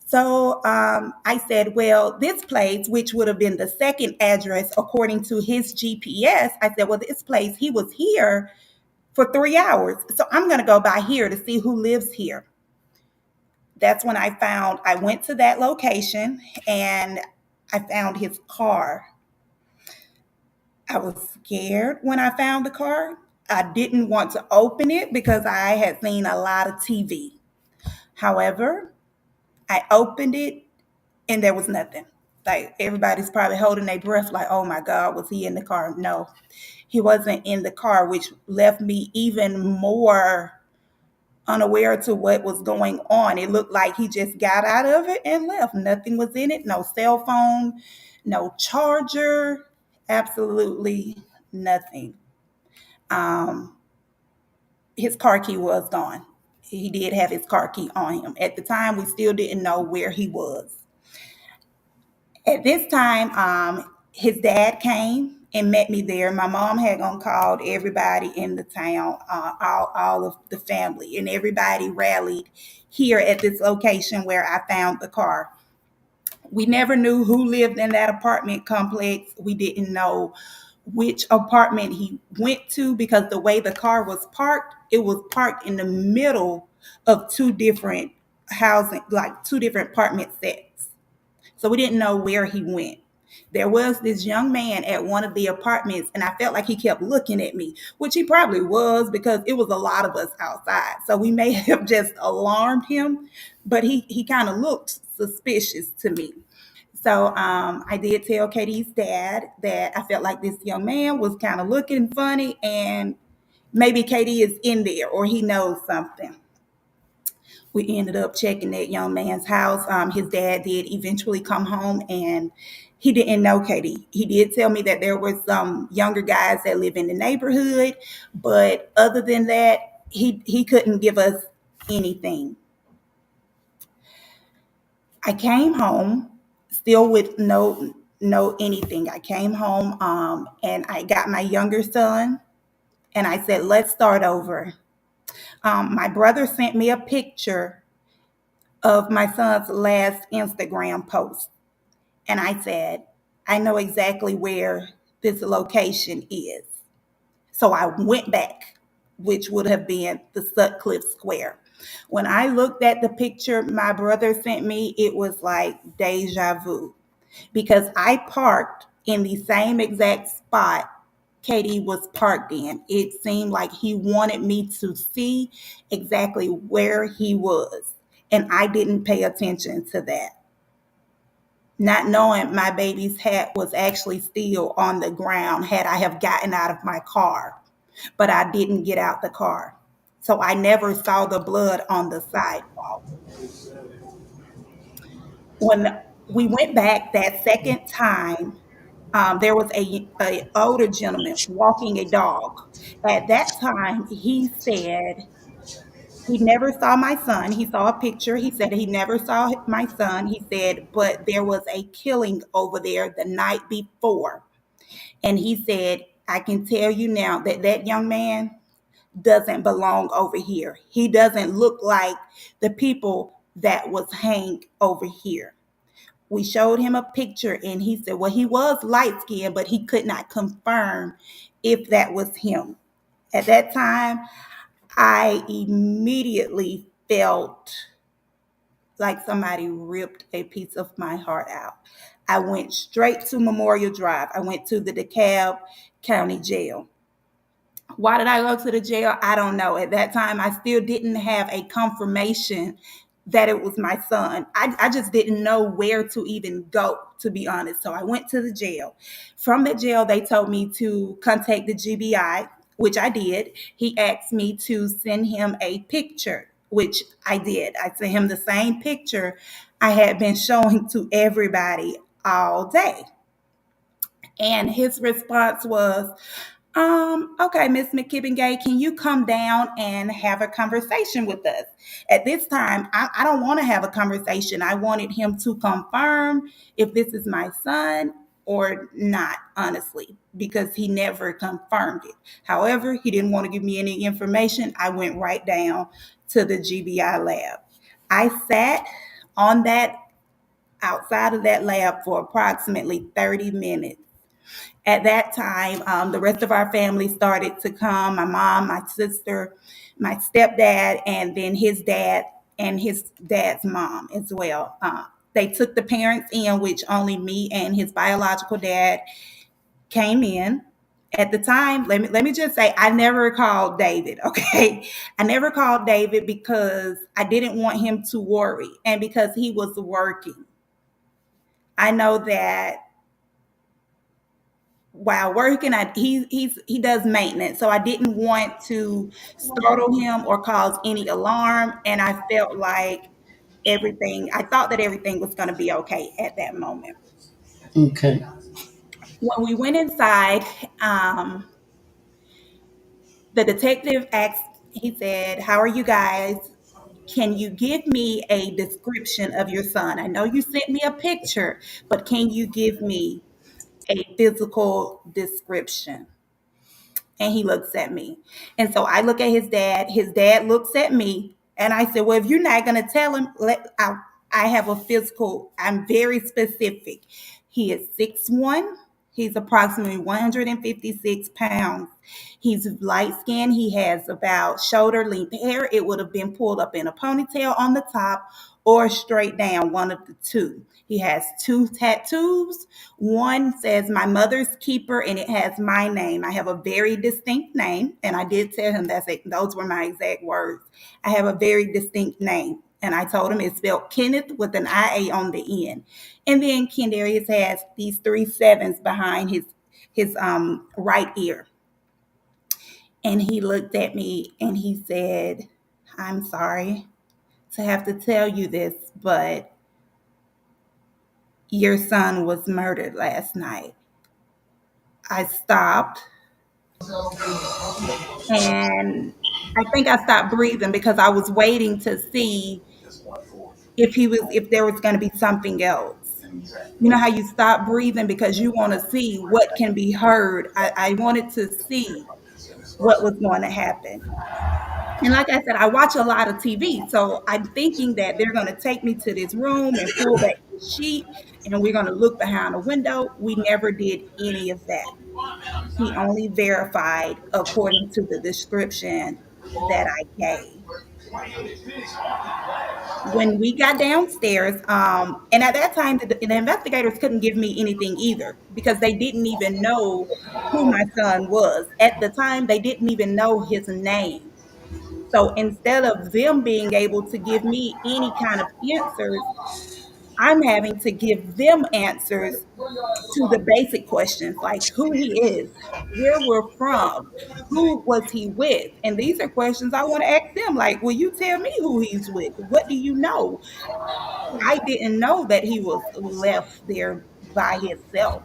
So I said, well, this place, which would have been the second address according to his GPS, I said, well, this place, he was here for 3 hours. So I'm going to go by here to see who lives here. That's when I went to that location and I found his car. I was scared when I found the car. I didn't want to open it because I had seen a lot of TV. However, I opened it and there was nothing. Like, everybody's probably holding their breath like, oh my God, was he in the car? No, he wasn't in the car, which left me even more unaware to what was going on. It looked like he just got out of it and left. Nothing was in it. No cell phone, no charger, absolutely nothing. His car key was gone. He did have his car key on him. At the time, we still didn't know where he was. At this time, his dad came and met me there. My mom had called everybody in the town, all of the family, and everybody rallied here at this location where I found the car. We never knew who lived in that apartment complex. We didn't know which apartment he went to because the way the car was parked, it was parked in the middle of two different housing, like two different apartment sets. So we didn't know where he went. There was this young man at one of the apartments, and I felt like he kept looking at me, which he probably was because it was a lot of us outside. So we may have just alarmed him, but he kind of looked suspicious to me. So I did tell Katie's dad that I felt like this young man was kind of looking funny and maybe Katie is in there or he knows something. We ended up checking that young man's house. His dad did eventually come home, and he didn't know Katie. He did tell me that there were some younger guys that live in the neighborhood, but other than that, he couldn't give us anything. I came home still with no anything. I came home and I got my younger son, and I said, let's start over. My brother sent me a picture of my son's last Instagram post. And I said, I know exactly where this location is. So I went back, which would have been the Sutcliffe Square. When I looked at the picture my brother sent me, it was like deja vu because I parked in the same exact spot Katie was parked in. It seemed like he wanted me to see exactly where he was, and I didn't pay attention to that. Not knowing my baby's hat was actually still on the ground had I have gotten out of my car, but I didn't get out the car. So I never saw the blood on the sidewalk. When we went back that second time, there was a older gentleman walking a dog. At that time, he said he never saw my son. He saw a picture. He said he never saw my son. He said, but there was a killing over there the night before. And he said, I can tell you now that that young man doesn't belong over here. He doesn't look like the people that was hanged over here. We showed him a picture and he said, well, he was light skinned, but he could not confirm if that was him. At that time, I immediately felt like somebody ripped a piece of my heart out. I went straight to Memorial Drive. I went to the DeKalb County Jail. Why did I go to the jail? I don't know. At that time, I still didn't have a confirmation that it was my son. I just didn't know where to even go, to be honest. So I went to the jail. From the jail, they told me to contact the GBI, which I did. He asked me to send him a picture, which I did. I sent him the same picture I had been showing to everybody all day. And his response was, okay, Miss McKibben Gay, can you come down and have a conversation with us? At this time, I don't want to have a conversation. I wanted him to confirm if this is my son or not, honestly, because he never confirmed it. However, he didn't want to give me any information. I went right down to the GBI lab. I sat on that outside of that lab for approximately 30 minutes. At that time, the rest of our family started to come, my mom, my sister, my stepdad, and then his dad and his dad's mom as well. They took the parents in, which only me and his biological dad came in. At the time, let me just say, I never called David, okay? I never called David because I didn't want him to worry and because he was working. I know that while working, he does maintenance, so I didn't want to startle him or cause any alarm. And I felt like I thought that everything was going to be okay at that moment. Okay. When we went inside, the detective asked. He said, "How are you guys? Can you give me a description of your son? I know you sent me a picture, but can you give me a physical description?" And he looks at me. And so I look at his dad. His dad looks at me. And I said, well, if you're not going to tell him, I have a physical, I'm very specific. He is 6'1". He's approximately 156 pounds. He's light skinned. He has about shoulder length hair. It would have been pulled up in a ponytail on the top or straight down, one of the two. He has 2 tattoos. One says my mother's keeper, and it has my name. I have a very distinct name, and I did tell him those were my exact words. I have a very distinct name, and I told him it's spelled Kenneth with an IA on the end. And then Kendarrius has these 3 sevens behind his right ear. And he looked at me and he said, "I'm sorry to have to tell you this, but your son was murdered last night. I stopped and I think I stopped breathing because I was waiting to see if there was going to be something else. You know how you stop breathing because you want to see what can be heard. I wanted to see what was going to happen. And like I said, I watch a lot of TV. So I'm thinking that they're going to take me to this room and pull back the sheet and we're going to look behind a window. We never did any of that. He only verified according to the description that I gave. When we got downstairs, and at that time, the investigators couldn't give me anything either because they didn't even know who my son was. At the time, they didn't even know his name. So instead of them being able to give me any kind of answers, I'm having to give them answers to the basic questions like who he is, where we're from, who was he with? And these are questions I want to ask them like, will you tell me who he's with? What do you know? I didn't know that he was left there by himself.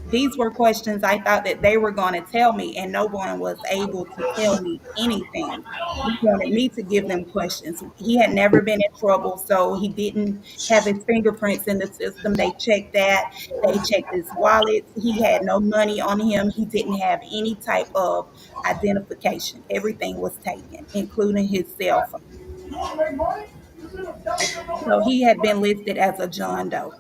These were questions I thought that they were going to tell me, and no one was able to tell me anything. They wanted me to give them questions. He had never been in trouble, so he didn't have his fingerprints in the system. They checked that. They checked his wallet. He had no money on him. He didn't have any type of identification. Everything was taken, including his cell phone. So he had been listed as a John Doe.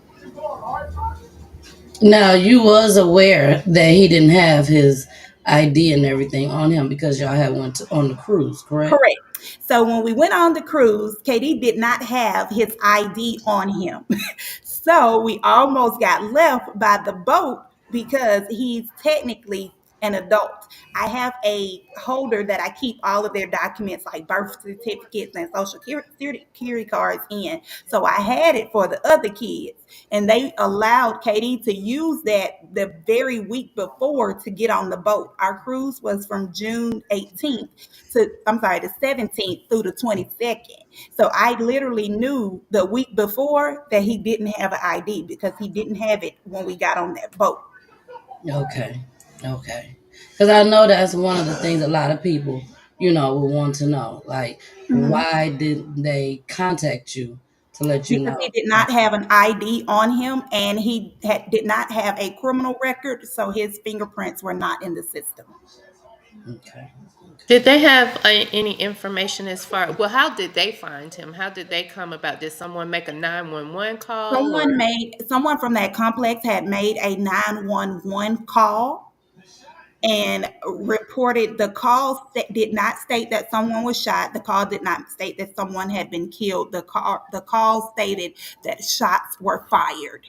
Now you was aware that he didn't have his ID and everything on him because y'all had went on the cruise, correct? Correct. So when we went on the cruise, KD did not have his ID on him. So we almost got left by the boat because he's technically an adult. I have a holder that I keep all of their documents like birth certificates and social security cards in. So I had it for the other kids and they allowed Katie to use that the very week before to get on the boat. Our cruise was from June 18th the 17th through the 22nd. So I literally knew the week before that he didn't have an ID because he didn't have it when we got on that boat. Okay. Okay. Because I know that's one of the things a lot of people, will want to know. Like, why did they contact you to let you Because know? he did not have an ID on him and did not have a criminal record, so his fingerprints were not in the system. Okay. Did they have any information as far? Well, how did they find him? How did they come about? Did someone make a 911 call or? Someone from that complex had made a 911 call and reported the call did not state that someone was shot. The call did not state that someone had been killed. The call stated that shots were fired.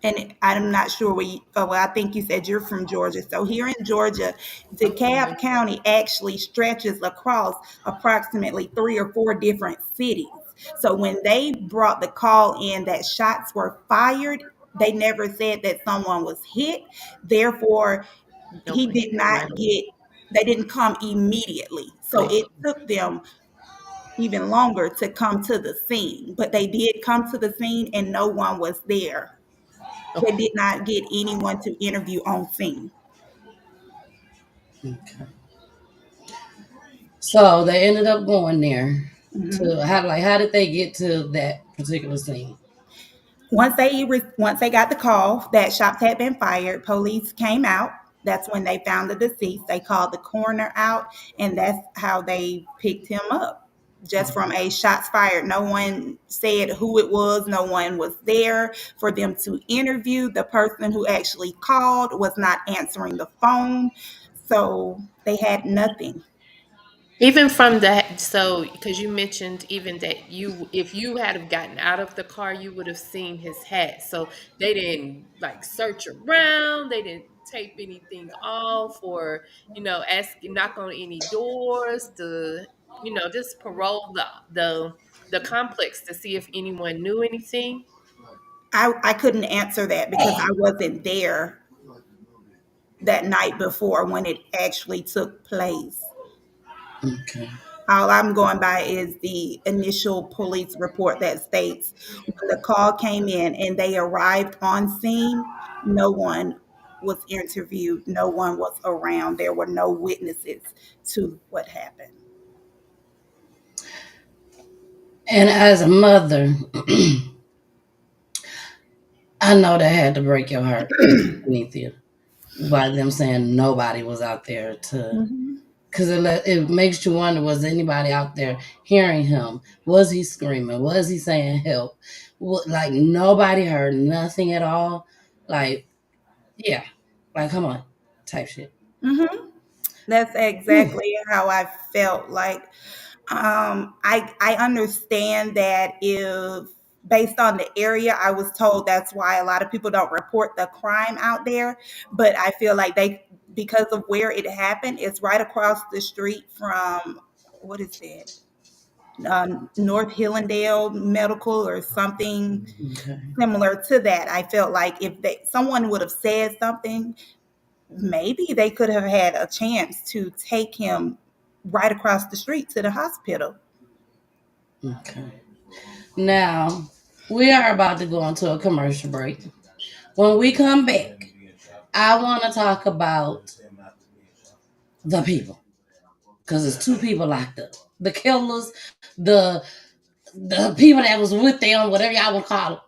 And I'm not sure I think you said you're from Georgia. So here in Georgia, DeKalb County actually stretches across approximately 3 or 4 different cities. So when they brought the call in that shots were fired, they never said that someone was hit. Therefore, he did not get, they didn't come immediately. So it took them even longer to come to the scene. But they did come to the scene and no one was there. They did not get anyone to interview on scene. Okay. So they ended up going there Mhm. to how did they get to that particular scene? Once they got the call that shots had been fired, police came out. That's when they found the deceased. They called the coroner out, and that's how they picked him up. Just from a shots fired. No one said who it was. No one was there for them to interview. The person who actually called was not answering the phone. So they had nothing. Even from that, so because you mentioned even that if you had have gotten out of the car, you would have seen his hat. So they didn't like search around, they didn't tape anything off, or ask, knock on any doors to just parole the complex to see if anyone knew anything. I couldn't answer that because I wasn't there that night before when it actually took place. Okay. All I'm going by is the initial police report that states when the call came in and they arrived on scene, no one was interviewed, no one was around, there were no witnesses to what happened. And as a mother, I know that had to break your heart, Anithia, by them saying nobody was out there to, Mhm. because it makes you wonder, was anybody out there hearing him? Was he screaming? Was he saying help? Like nobody heard nothing at all. Like, yeah, like come on, type shit. Mhm. That's Whew. exactly how I felt. Like, I understand that if based on the area, I was told that's why a lot of people don't report the crime out there. But I feel like they because of where it happened, it's right across the street from what is that? North Hillendale Medical or something Okay. similar to that. I felt like if someone would have said something, maybe they could have had a chance to take him right across the street to the hospital. Okay. Now we are about to go into a commercial break. When we come back, I want to talk about the people because it's two people locked up: the killers, the the people that was with them, whatever y'all would call it,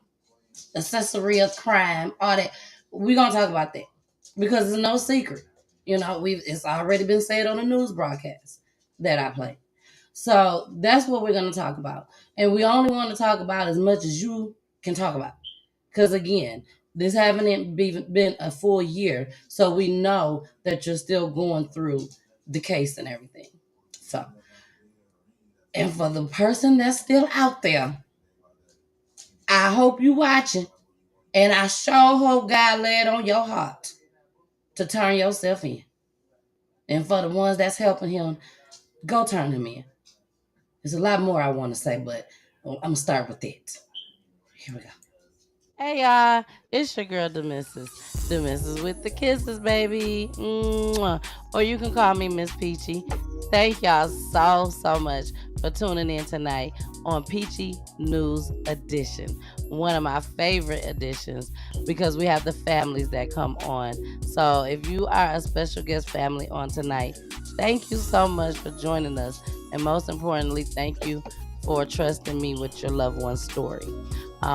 accessory of crime, all that. We're gonna talk about that because it's no secret. You know, it's already been said on the news broadcast that I play. So that's what we're gonna talk about, and we only want to talk about as much as you can talk about. Because again, this haven't been a full year, so we know that you're still going through the case and everything. So, and for the person that's still out there, I hope you watching, and I sure hope God laid on your heart to turn yourself in. And for the ones that's helping him, go turn him in. There's a lot more I want to say, but I'm gonna start with that. Here we go. Hey y'all, it's your girl Demissus. Demissus with the kisses, baby. Mwah. Or you can call me Miss Peachy. Thank y'all so much for tuning in tonight on Peachy News Edition. One of my favorite editions because we have the families that come on. So if you are a special guest family on tonight, thank you so much for joining us. And most importantly, thank you for trusting me with your loved one's story.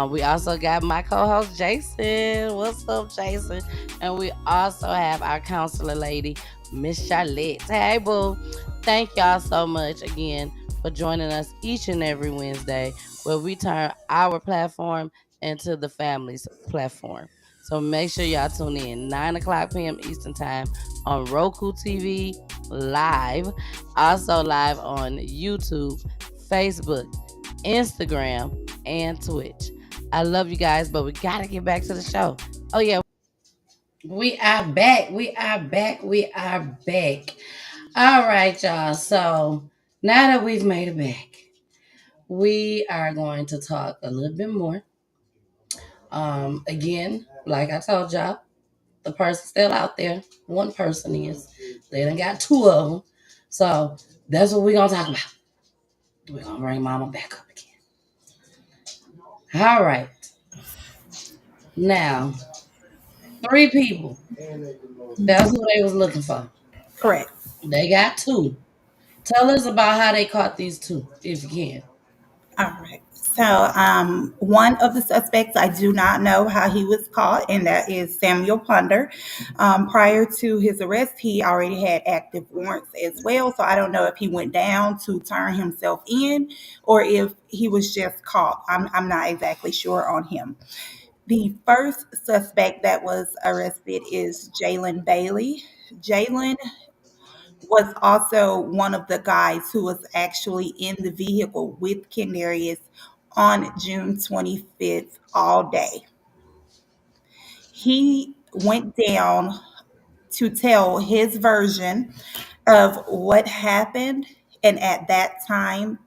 We also got my co-host Jason. What's up, Jason? And we also have our counselor lady, Miss Charlotte. Hey, boo. Thank y'all so much again for joining us each and every Wednesday, where we turn our platform into the family's platform. So make sure y'all tune in 9 o'clock p.m. Eastern Time on Roku TV live, also live on YouTube, Facebook, Instagram, and Twitch. I love you guys, but we gotta get back to the show. Oh yeah, we are back. We are back. We are back. All right, y'all. So now that we've made it back, we are going to talk a little bit more. Again, like I told y'all, the person still out there. One person is. They done got two of them. So that's what we're gonna talk about. We're gonna bring Mama back up again. All right. Now, three people. That's who they was looking for. Correct. They got two. Tell us about how they caught these two, if you can. All right. So, one of the suspects, I do not know how he was caught, and that is Samuel Ponder. Prior to his arrest, he already had active warrants as well. So, I don't know if he went down to turn himself in or if he was just caught. I'm not exactly sure on him. The first suspect that was arrested is Jalen Bailey. Jalen was also one of the guys who was actually in the vehicle with Kendarrius on June 25th all day. He went down to tell his version of what happened, and at that time,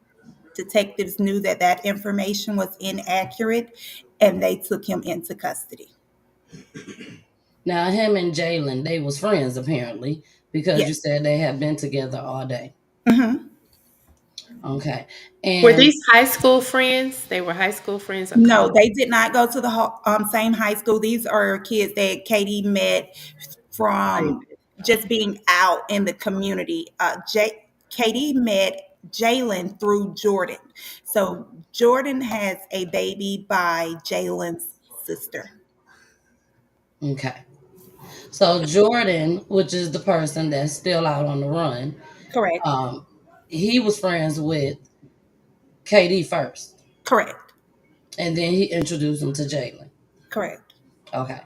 detectives knew that that information was inaccurate and they took him into custody. Now, him and Jalen, they was friends apparently because you Yes, said they had been together all day. Hmm. Okay. Were And these high school friends? They were high school friends or No, college? they did not go to the same high school. These are kids that Katie met from just being out in the community. Katie met Jalen through Jordan. So Jordan has a baby by Jalen's sister. okay. So Jordan, which is the person that's still out on the run, Correct. um, he was friends with KD first, Correct. and then he introduced him to Jalen. Correct. Okay.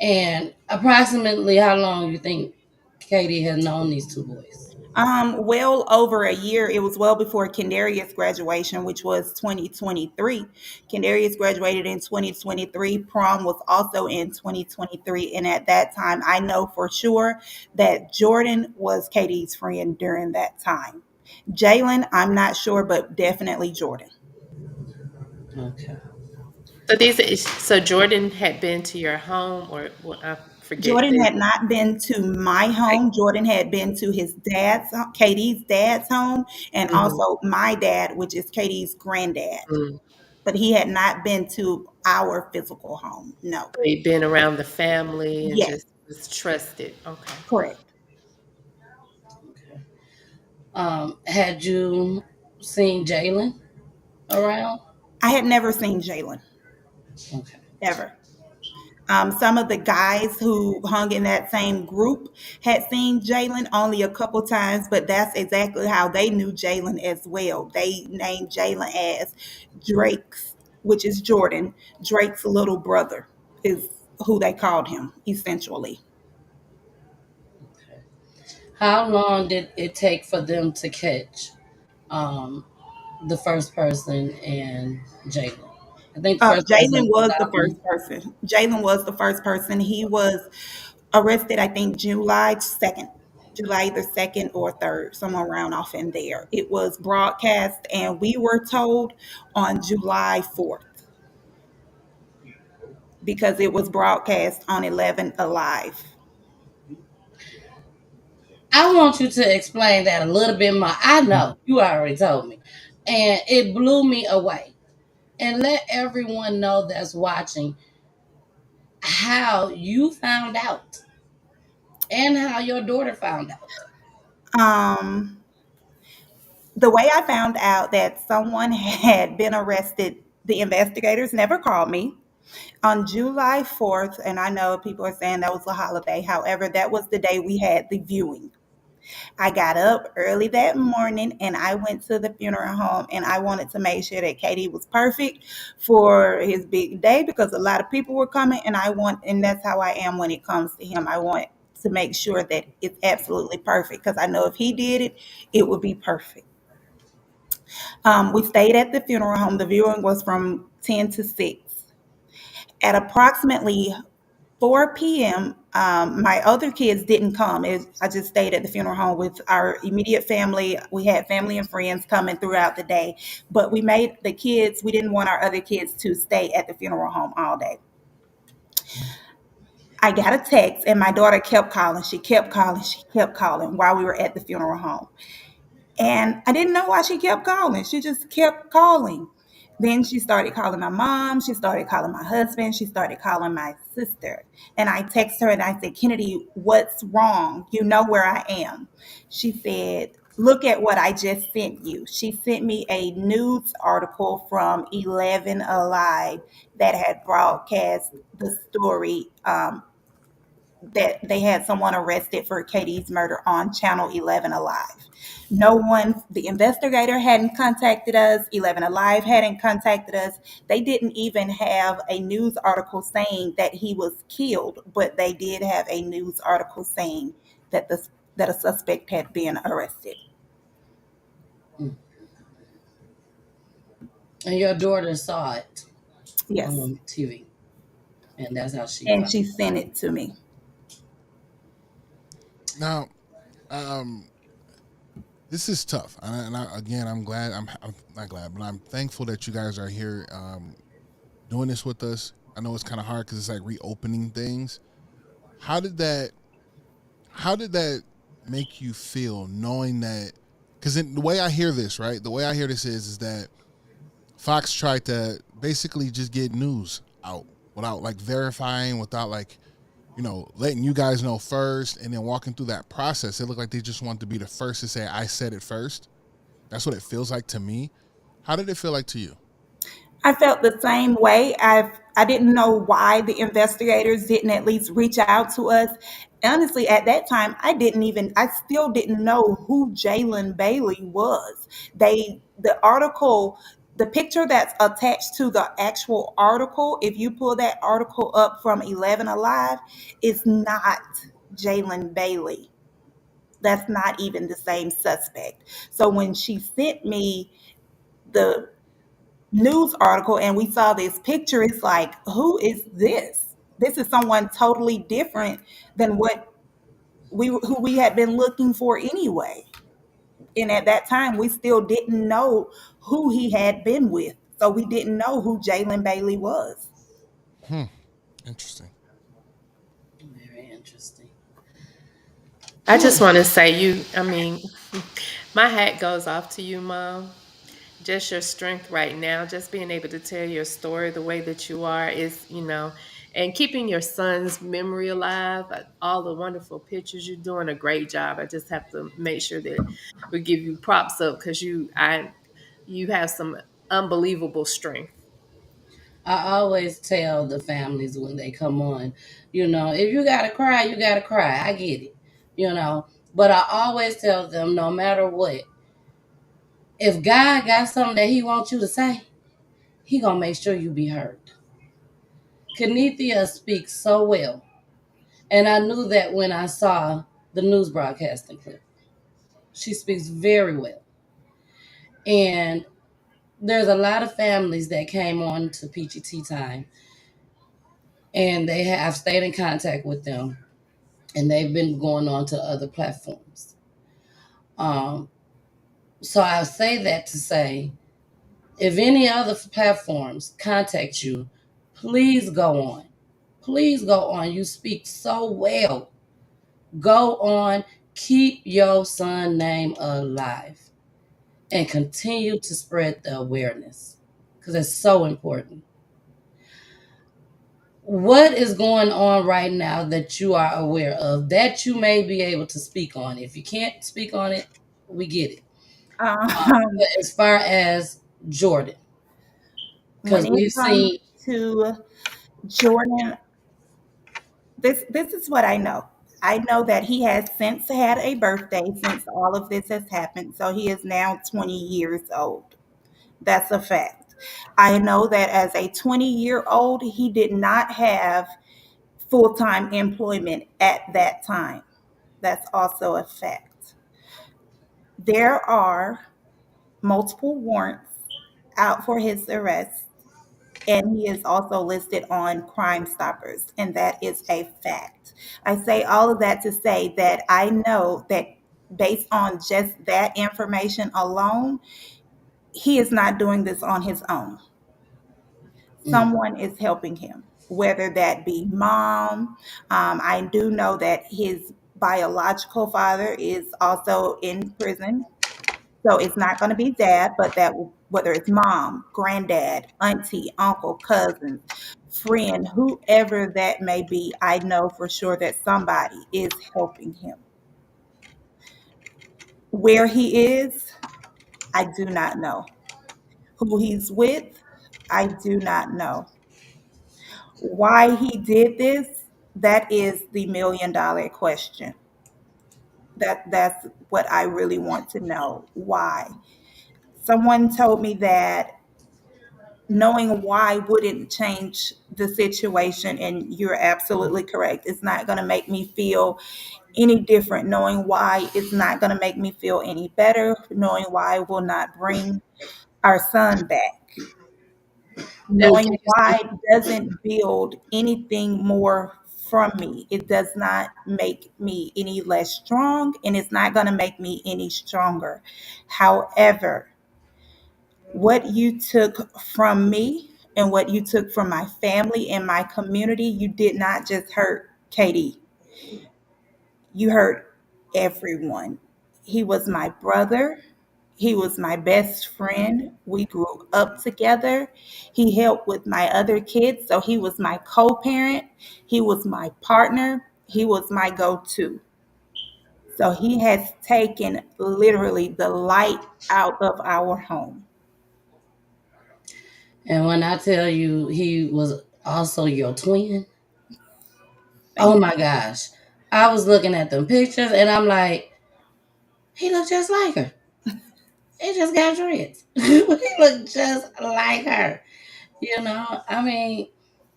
And approximately how long you think Katie has known these two boys? Well over a year. It was well before Kendarrius graduation, which was 2023. Kendarrius graduated in 2023. Prom was also in 2023. And at that time, I know for sure that Jordan was Katie's friend during that time. Jalen, I'm not sure, but definitely Jordan. Okay. So Jordan had been to your home, or well, I forget Jordan this. had not been to my home. Jordan had been to his dad's, Katie's dad's home, and Mhm. also my dad, which is Katie's granddad. Mm. But he had not been to our physical home. No. They'd been around the family and Yes, just was trusted. Okay. correct. Had you seen Jalen around? I had never seen Jalen Okay. ever. Some of the guys who hung in that same group had seen Jalen only a couple times, but that's exactly how they knew Jalen as well. They named Jalen as Drake's, which is Jordan. Drake's little brother is who they called him, essentially. How long did it take for them to catch um, the first person and Jalen? I think the first person Jalen was was the out first in. person. Jalen was the first person. He was arrested, I think, July 2nd. July the 2nd or 3rd, somewhere around off in there. It was broadcast, and we were told on July 4th because it was broadcast on 11 Alive. I want you to explain that a little bit more. I know you already told me, and it blew me away. And let everyone know that's watching how you found out and how your daughter found out. Um, the way I found out that someone had been arrested, the investigators never called me. On July 4th, and I know people are saying that was a holiday. However, that was the day we had the viewing. I got up early that morning and I went to the funeral home and I wanted to make sure that Katie was perfect for his big day because a lot of people were coming and that's how I am when it comes to him. I want to make sure that it's absolutely perfect because I know if he did it, it would be perfect. We stayed at the funeral home. The viewing was from 10 to 6. At approximately 4 p.m., my other kids didn't come. I just stayed at the funeral home with our immediate family. We had family and friends coming throughout the day, but we didn't want our other kids to stay at the funeral home all day. I got a text, and my daughter kept calling. She kept calling. She kept calling while we were at the funeral home. And I didn't know why she kept calling. She just kept calling. Then she started calling my mom. She started calling my husband. She started calling my sister. And I texted her and I said, Kennedy, what's wrong? You know where I am. She said, look at what I just sent you. She sent me a news article from 11 Alive that had broadcast the story that they had someone arrested for Katie's murder on Channel 11 Alive. No one, the investigator hadn't contacted us, 11 Alive hadn't contacted us. They didn't even have a news article saying that he was killed, but they did have a news article saying that a suspect had been arrested. Mm. And your daughter saw it Yes. on TV, and that's how she And found. she sent it to me. Now, this is tough, again, I'm not glad, but I'm thankful that you guys are here doing this with us. I know it's kind of hard because it's like reopening things. How did that? How did that make you feel, knowing that because the way I hear this, right? The way I hear this is that Fox tried to basically just get news out without like verifying, without like, letting you guys know first, and then walking through that process. It looked like they just want to be the first to say, I said it first. That's what it feels like to me. How did it feel like to you? I felt the same way. I didn't know why the investigators didn't at least reach out to us. Honestly, at that time, I still didn't know who Jalen Bailey was. The article, the picture that's attached to the actual article, if you pull that article up from 11 Alive, is not Jalen Bailey. That's not even the same suspect. So when she sent me the news article and we saw this picture, it's like, who is this? This is someone totally different than who we had been looking for anyway. And at that time, we still didn't know who he had been with. So we didn't know who Jalen Bailey was. Interesting. Very interesting. I just want to say my hat goes off to you, Mom. Just your strength right now, just being able to tell your story the way that you are and keeping your son's memory alive, all the wonderful pictures. You're doing a great job. I just have to make sure that we give you props up because you have some unbelievable strength. I always tell the families when they come on, if you gotta cry, you gotta cry. I get it, you know. But I always tell them, no matter what, if God got something that He wants you to say, He gonna make sure you be heard. Kenithia speaks so well, and I knew that when I saw the news broadcasting clip. She speaks very well, and there's a lot of families that came on to PGT time, and I've stayed in contact with them, and they've been going on to other platforms. Um, so I say that to say, if any other platforms contact you, please go on. Please go on. You speak so well. Go on. Keep your son name alive and continue to spread the awareness because it's so important. What is going on right now that you are aware of that you may be able to speak on? If you can't speak on it, we get it. Um, But as far as Jordan, when because it we've comes seen, to Jordan, this is what I know. I know that he has since had a birthday since all of this has happened. So he is now 20 years old. That's a fact. I know that as a 20-year-old, he did not have full time employment at that time. That's also a fact. There are multiple warrants out for his arrest, and he is also listed on Crime Stoppers, and that is a fact. I say all of that to say that I know that based on just that information alone, he is not doing this on his own. mm, Someone is helping him, whether that be mom. I do know that his biological father is also in prison. So it's not going to be dad, but whether it's mom, granddad, auntie, uncle, cousins, friend, whoever that may be, I know for sure that somebody is helping him. Where he is, I do not know. Who he's with, I do not know. Why he did this, that is the $1 million question. That's what I really want to know. Why? Someone told me that knowing why wouldn't change the situation, and you're absolutely correct. It's not going to make me feel any different. Knowing why is not going to make me feel any better. Knowing why will not bring our son back. and Knowing why doesn't build anything more from me. It does not make me any less strong, and it's not going to make me any stronger. However, what you took from me and what you took from my family and my community, you did not just hurt Katie. You hurt everyone. He was my brother. He was my best friend. We grew up together. He helped with my other kids, so he was my co-parent. He was my partner. He was my go-to. So he has taken literally the light out of our home. And when I tell you he was also your twin, oh Thank my gosh. I was looking at them pictures and I'm like, he looked just like her. He just got dreads. He looked just like her. I mean,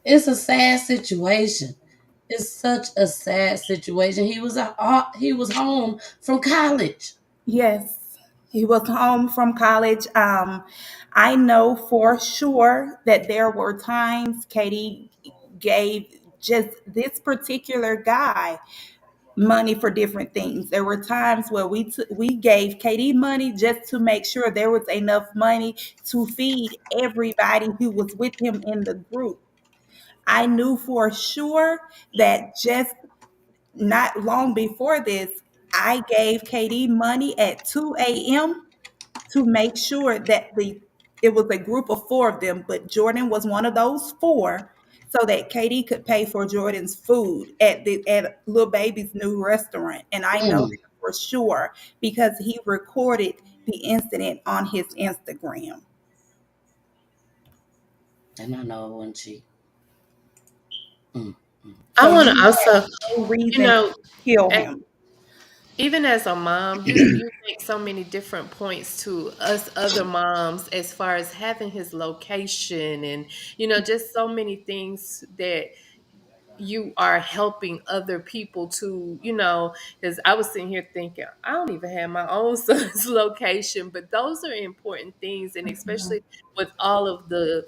it's a sad situation. It's such a sad situation. He was home from college. Yes, he was home from college. I know for sure that there were times Katie gave just this particular guy money for different things. There were times where we gave Katie money just to make sure there was enough money to feed everybody who was with him in the group. I knew for sure that just not long before this, I gave Katie money at 2 a.m. to make sure that it was a group of four of them, but Jordan was one of those four, so that Katie could pay for Jordan's food at Little Baby's new restaurant. And I know Mm, that for sure because he recorded the incident on his Instagram. and I know it wasn't cheap. Mm, mm. So I want he to also, had no you reason to know, kill him. even as a mom, you make so many different points to us other moms as far as having his location and just so many things that you are helping other people to, because I was sitting here thinking, I don't even have my own son's location, but those are important things. And especially with all of the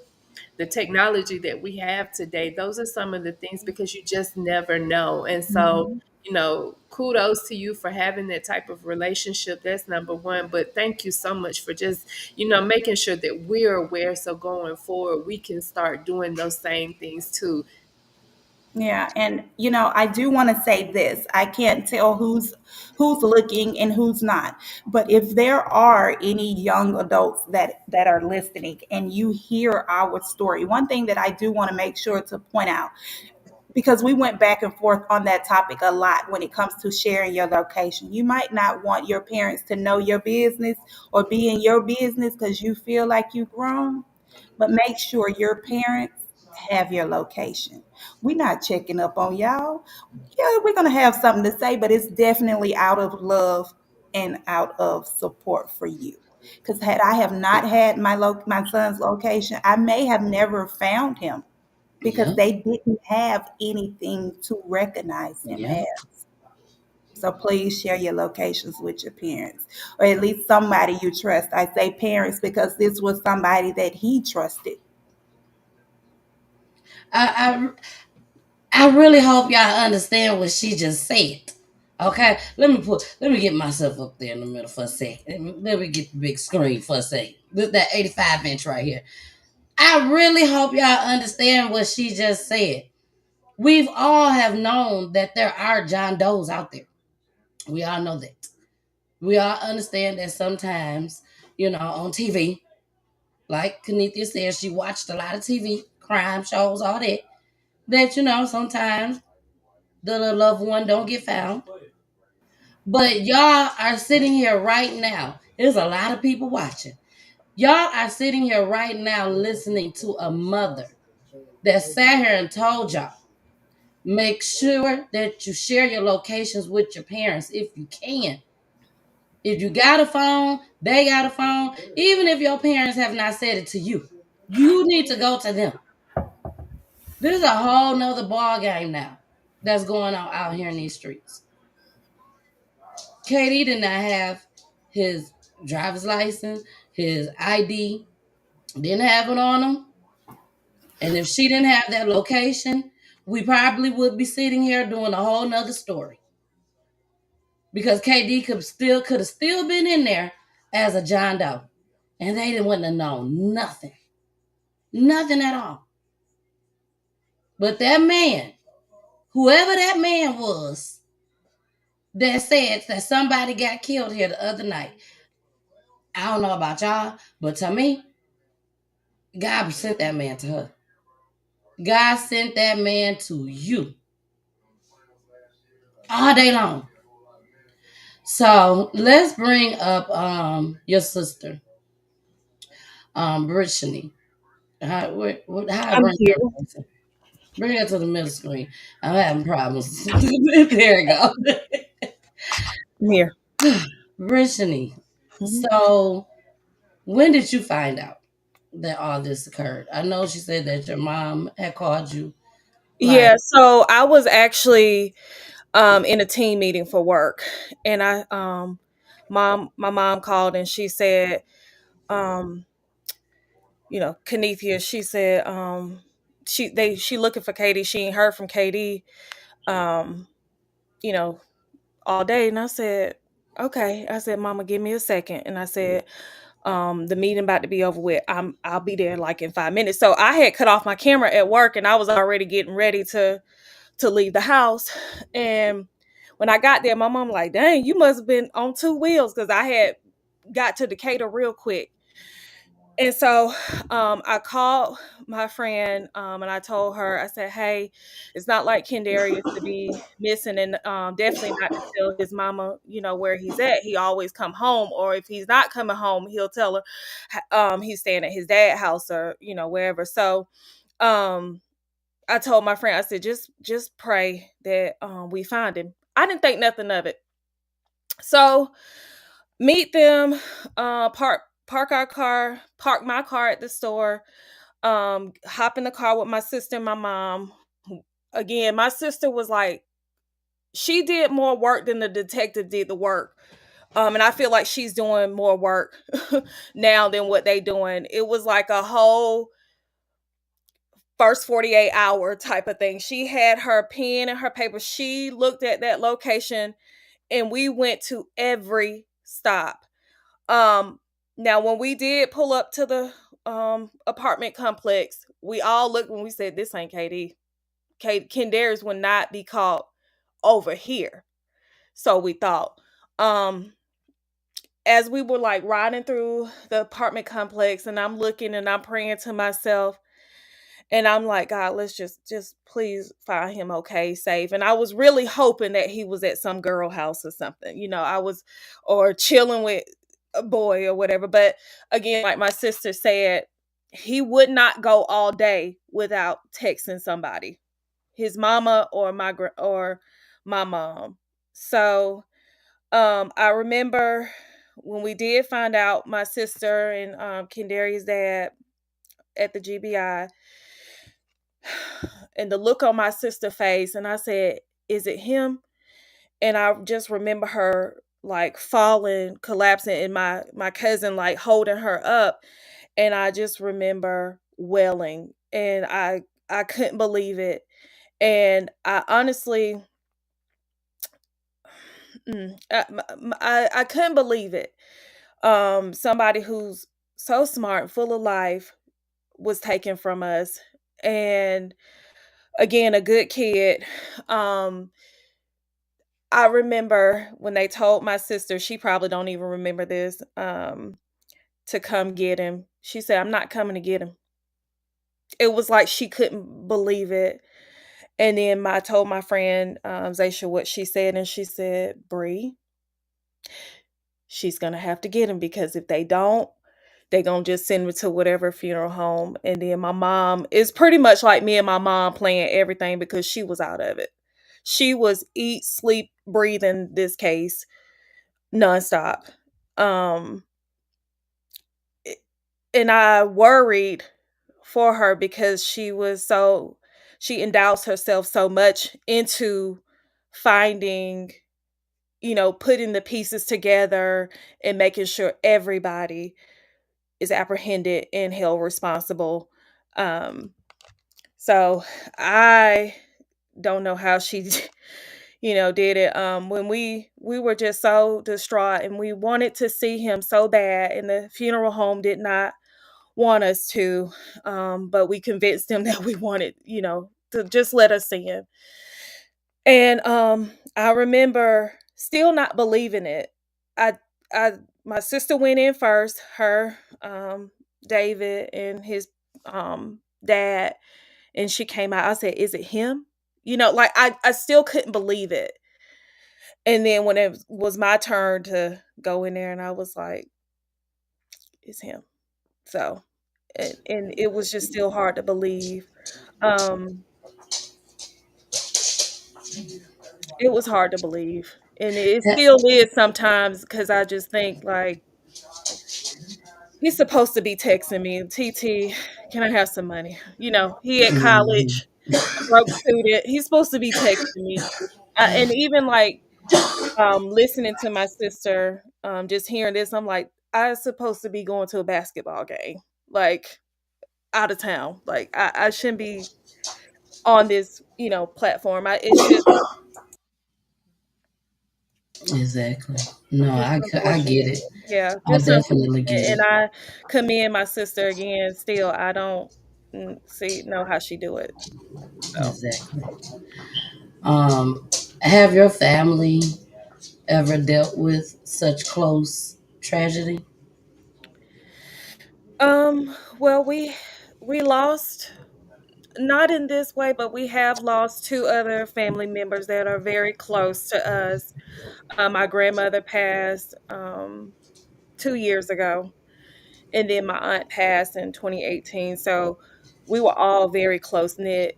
technology that we have today, those are some of the things because you just never know. And so, Mhm. kudos to you for having that type of relationship. That's number one. But thank you so much for just, making sure that we're aware. So going forward, we can start doing those same things too. Yeah, and I do want to say this. I can't tell who's looking and who's not. But if there are any young adults that are listening and you hear our story, one thing that I do want to make sure to point out, because we went back and forth on that topic a lot when it comes to sharing your location. You might not want your parents to know your business or be in your business because you feel like you've grown, but make sure your parents have your location. We're not checking up on y'all. Yeah, we're going to have something to say, but it's definitely out of love and out of support for you. Because had I have not had my son's location, I may have never found him because Yep, they didn't have anything to recognize him yep. as. So please share your locations with your parents or at least somebody you trust. I say parents because this was somebody that he trusted. I, I really hope y'all understand what she just said. Okay, let me get myself up there in the middle for a second. Let me get the big screen for a second. That 85-inch right here. I really hope y'all understand what she just said. We've all have known that there are John Does out there. We all know that. We all understand that sometimes, on TV, like Kenithia said, she watched a lot of TV, crime shows, all that. That sometimes the loved one don't get found. But y'all are sitting here right now. There's a lot of people watching. Y'all are sitting here right now listening to a mother that sat here and told y'all, make sure that you share your locations with your parents if you can. If you got a phone, they got a phone. Even if your parents have not said it to you, you need to go to them. There's a whole nother ball game now that's going on out here in these streets. KD did not have his driver's license, his ID, didn't have it on him. And if she didn't have that location, we probably would be sitting here doing a whole nother story. Because KD could have still been in there as a John Doe. And they didn't want to know nothing. Nothing at all. But that man, whoever that man was, that said that somebody got killed here the other night, I don't know about y'all, but to me, God sent that man to her. God sent that man to you all day long. So let's bring up your sister, Brittany. How I I'm bring here. her? Bring her to the middle screen. I'm having problems. There we go. I'm here. Brittany. Mhm. So when did you find out that all this occurred? I know she said that your mom had called you. Like, Yeah, so I was actually in a team meeting for work, and my mom called and she said, um Kenethia, she said, she looking for Katie. She ain't heard from Katie, um, you know, all day. And I said, okay. I said, Mama, give me a second. And I said, the meeting about to be over with. I'll be there like in 5 minutes. So I had cut off my camera at work and I was already getting ready to leave the house. And when I got there, my mom like, dang, you must have been on two wheels, because I had got to Decatur real quick. And so I called my friend, and I told her, I said, hey, it's not like Kendarrius to be missing, and definitely not to tell his mama, where he's at. He always come home, or if he's not coming home, he'll tell her he's staying at his dad's house, or, wherever. So um, I told my friend, I said, just pray that we find him. I didn't think nothing of it. So meet them, park my car at the store, hop in the car with my sister and my mom. Again, my sister was like, she did more work than the detective did the work. And I feel like she's doing more work now than what they doing. It was like a whole first 48-hour type of thing. She had her pen and her paper. She looked at that location and we went to every stop. Um, Now when we did pull up to the apartment complex, we all looked when we said, this ain't KD. Kendarrius would not be caught over here. So we thought. As we were like riding through the apartment complex, and I'm looking and I'm praying to myself, and I'm like, God, let's just please find him okay, safe. And I was really hoping that he was at some girl house or something. I was, or chilling with a boy or whatever. But again, like my sister said, he would not go all day without texting somebody, his mama or my mom. So I remember when we did find out, my sister and Kendarrius' dad at the GBI, and the look on my sister's face, and I said, is it him? And I just remember her like falling, collapsing, and my cousin like holding her up, and I just remember wailing, and I couldn't believe it. And I honestly, I couldn't believe it. Somebody who's so smart and full of life was taken from us. And again, a good kid. Um, I remember when they told my sister, she probably don't even remember this, to come get him. She said, I'm not coming to get him. It was like she couldn't believe it. And then I told my friend Zaisha what she said, and she said, Bree, she's gonna have to get him, because if they don't, they gonna just send me to whatever funeral home. And then my mom is pretty much like me and my mom playing everything, because she was out of it. She was eat, sleep, breathing this case nonstop. Um, and I worried for her, because she endows herself so much into finding, putting the pieces together and making sure everybody is apprehended and held responsible. Um, so I don't know how she, did it. When we were just so distraught, and we wanted to see him so bad, and the funeral home did not want us to, but we convinced them that we wanted, to just let us see him. And I remember still not believing it. I my sister went in first, her, David, and his dad, and she came out. I said, "Is it him?" Like I still couldn't believe it. And then when it was my turn to go in there, and I was like, "It's him." So, and it was just still hard to believe. Um, it was hard to believe, and it still is sometimes because I just think like he's supposed to be texting me, "TT, can I have some money?" He at Mhm. college, a broke student. He's supposed to be texting me, and even like listening to my sister, just hearing this, I'm like, I supposed to be going to a basketball game, like out of town. Like I shouldn't be on this, platform. It's Exactly. No, just I get unfortunate. it. Yeah, I just definitely get unfortunate. And it. I commend my sister again. Still, I don't know how she do it. So, Exactly. Um, have your family ever dealt with such close tragedy? well, we lost, not in this way, but we have lost two other family members that are very close to us. My grandmother passed 2 years ago, and then my aunt passed in 2018. So we were all very close knit.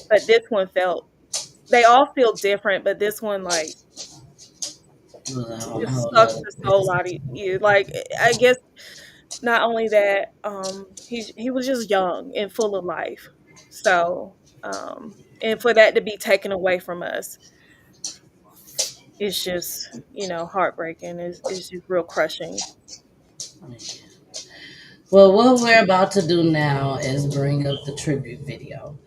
But this one felt, they all feel different, but this one like Was on a just whole sucks nother the soul out of you. Like I guess not only that, he was just young and full of life. So and for that to be taken away from us, it's just, heartbreaking. It's just real crushing. Well, what we're about to do now is bring up the tribute video.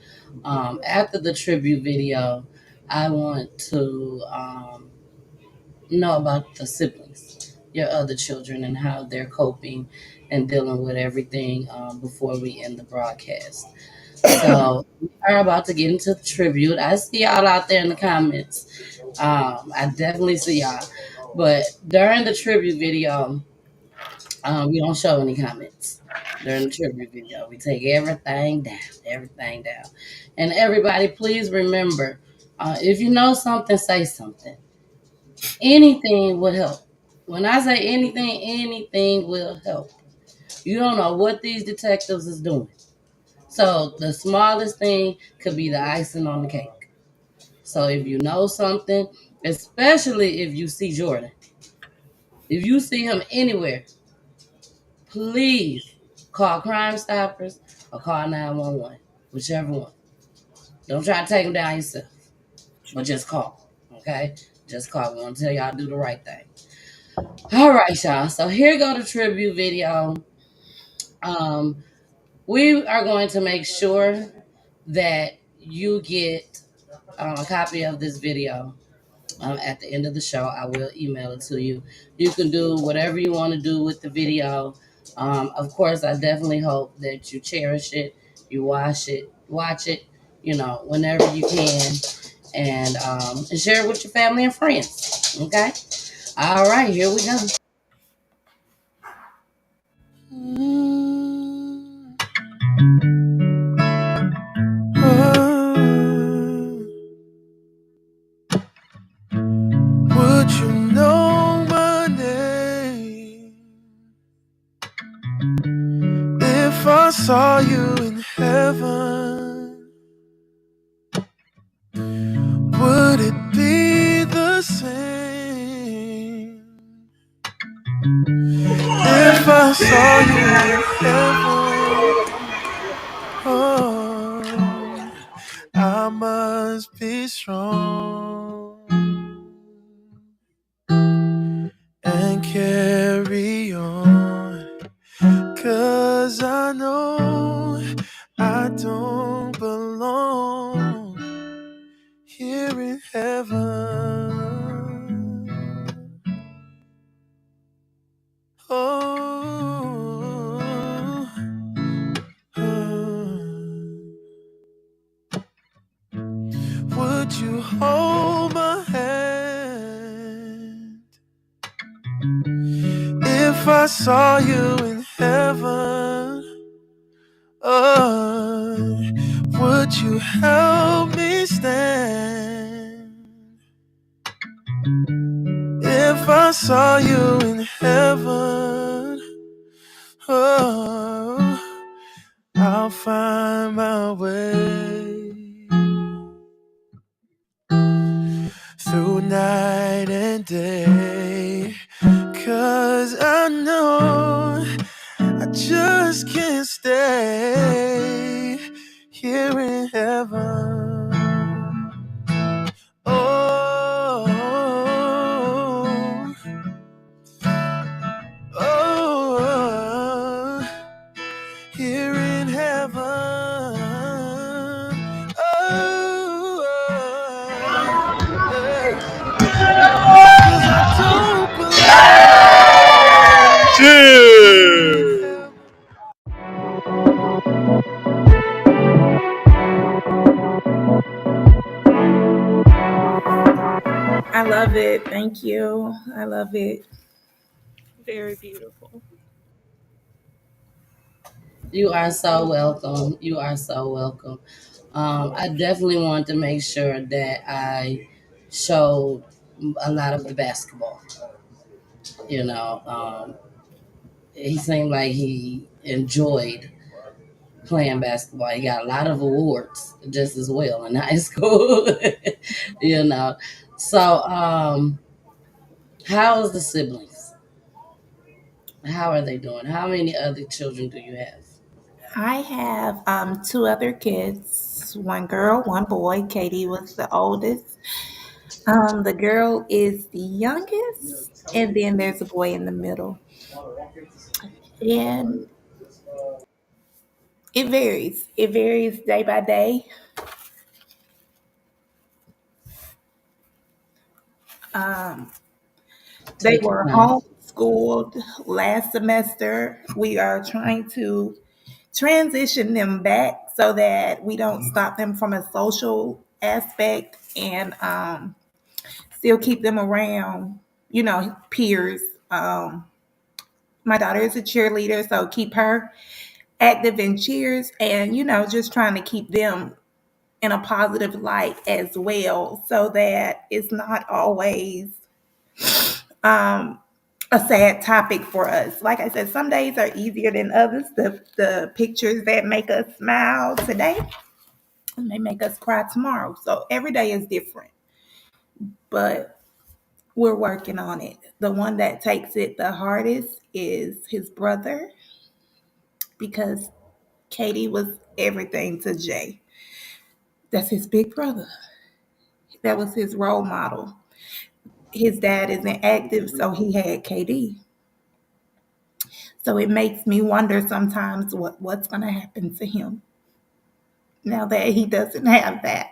After the tribute video, I want to know about the siblings, your other children, and how they're coping and dealing with everything before we end the broadcast. So we are about to get into the tribute. I see y'all out there in the comments. I definitely see y'all. But during the tribute video, we don't show any comments during the tribute video. We take everything down. And everybody, please remember, if you know something, say something. Anything would help. When I say anything, anything will help. You don't know what these detectives is doing. So the smallest thing could be the icing on the cake. So if you know something, especially if you see Jordan, if you see him anywhere, please call Crime Stoppers or call 911, whichever one. Don't try to take him down yourself, but just call, okay? Just call. We want to tell y'all to do the right thing. All right, y'all. So here go the tribute video. Um, we are going to make sure that you get a copy of this video. At the end of the show, I will email it to you. You can do whatever you want to do with the video. Of course, I definitely hope that you cherish it, you watch it, whenever you can, and share it with your family and friends. Okay. All right, here we go. Would you know my name if I saw you in heaven? Would it be the same if I saw you in heaven? Oh, I must be strong and carry on, 'cause I know I don't belong here in heaven. Oh, would you hold my hand If I saw you in heaven, oh, would you help me stand? If I saw you in heaven, oh, I'll find my way through night and day. 'Cause I know I just can't stay here in heaven. Oh, oh, here in heaven. Oh, yeah. 'Cause I don't believe. I love it. Thank you. I love it. Very beautiful. You are so welcome. You are so welcome. I definitely want to make sure that I showed a lot of the basketball. You know, he seemed like he enjoyed playing basketball. He got a lot of awards just as well in high school. you know, so how's the siblings? How are they doing? How many other children do you have? I have two other kids, one girl, one boy. Katie was the oldest. The girl is the youngest, and then there's a boy in the middle. And it varies. It varies day by day. Um, they Take your were time. homeschooled last semester. We are trying to transition them back so that we don't stop them from a social aspect and still keep them around, peers. My daughter is a cheerleader, so keep her active in cheers and, just trying to keep them in a positive light as well so that it's not always a sad topic for us. Like I said, some days are easier than others. The pictures that make us smile today may make us cry tomorrow. So every day is different, but we're working on it. The one that takes it the hardest is his brother because Katie was everything to Jay. That's his big brother. That was his role model. His dad isn't active, so he had KD. So it makes me wonder sometimes what's going to happen to him now that he doesn't have that.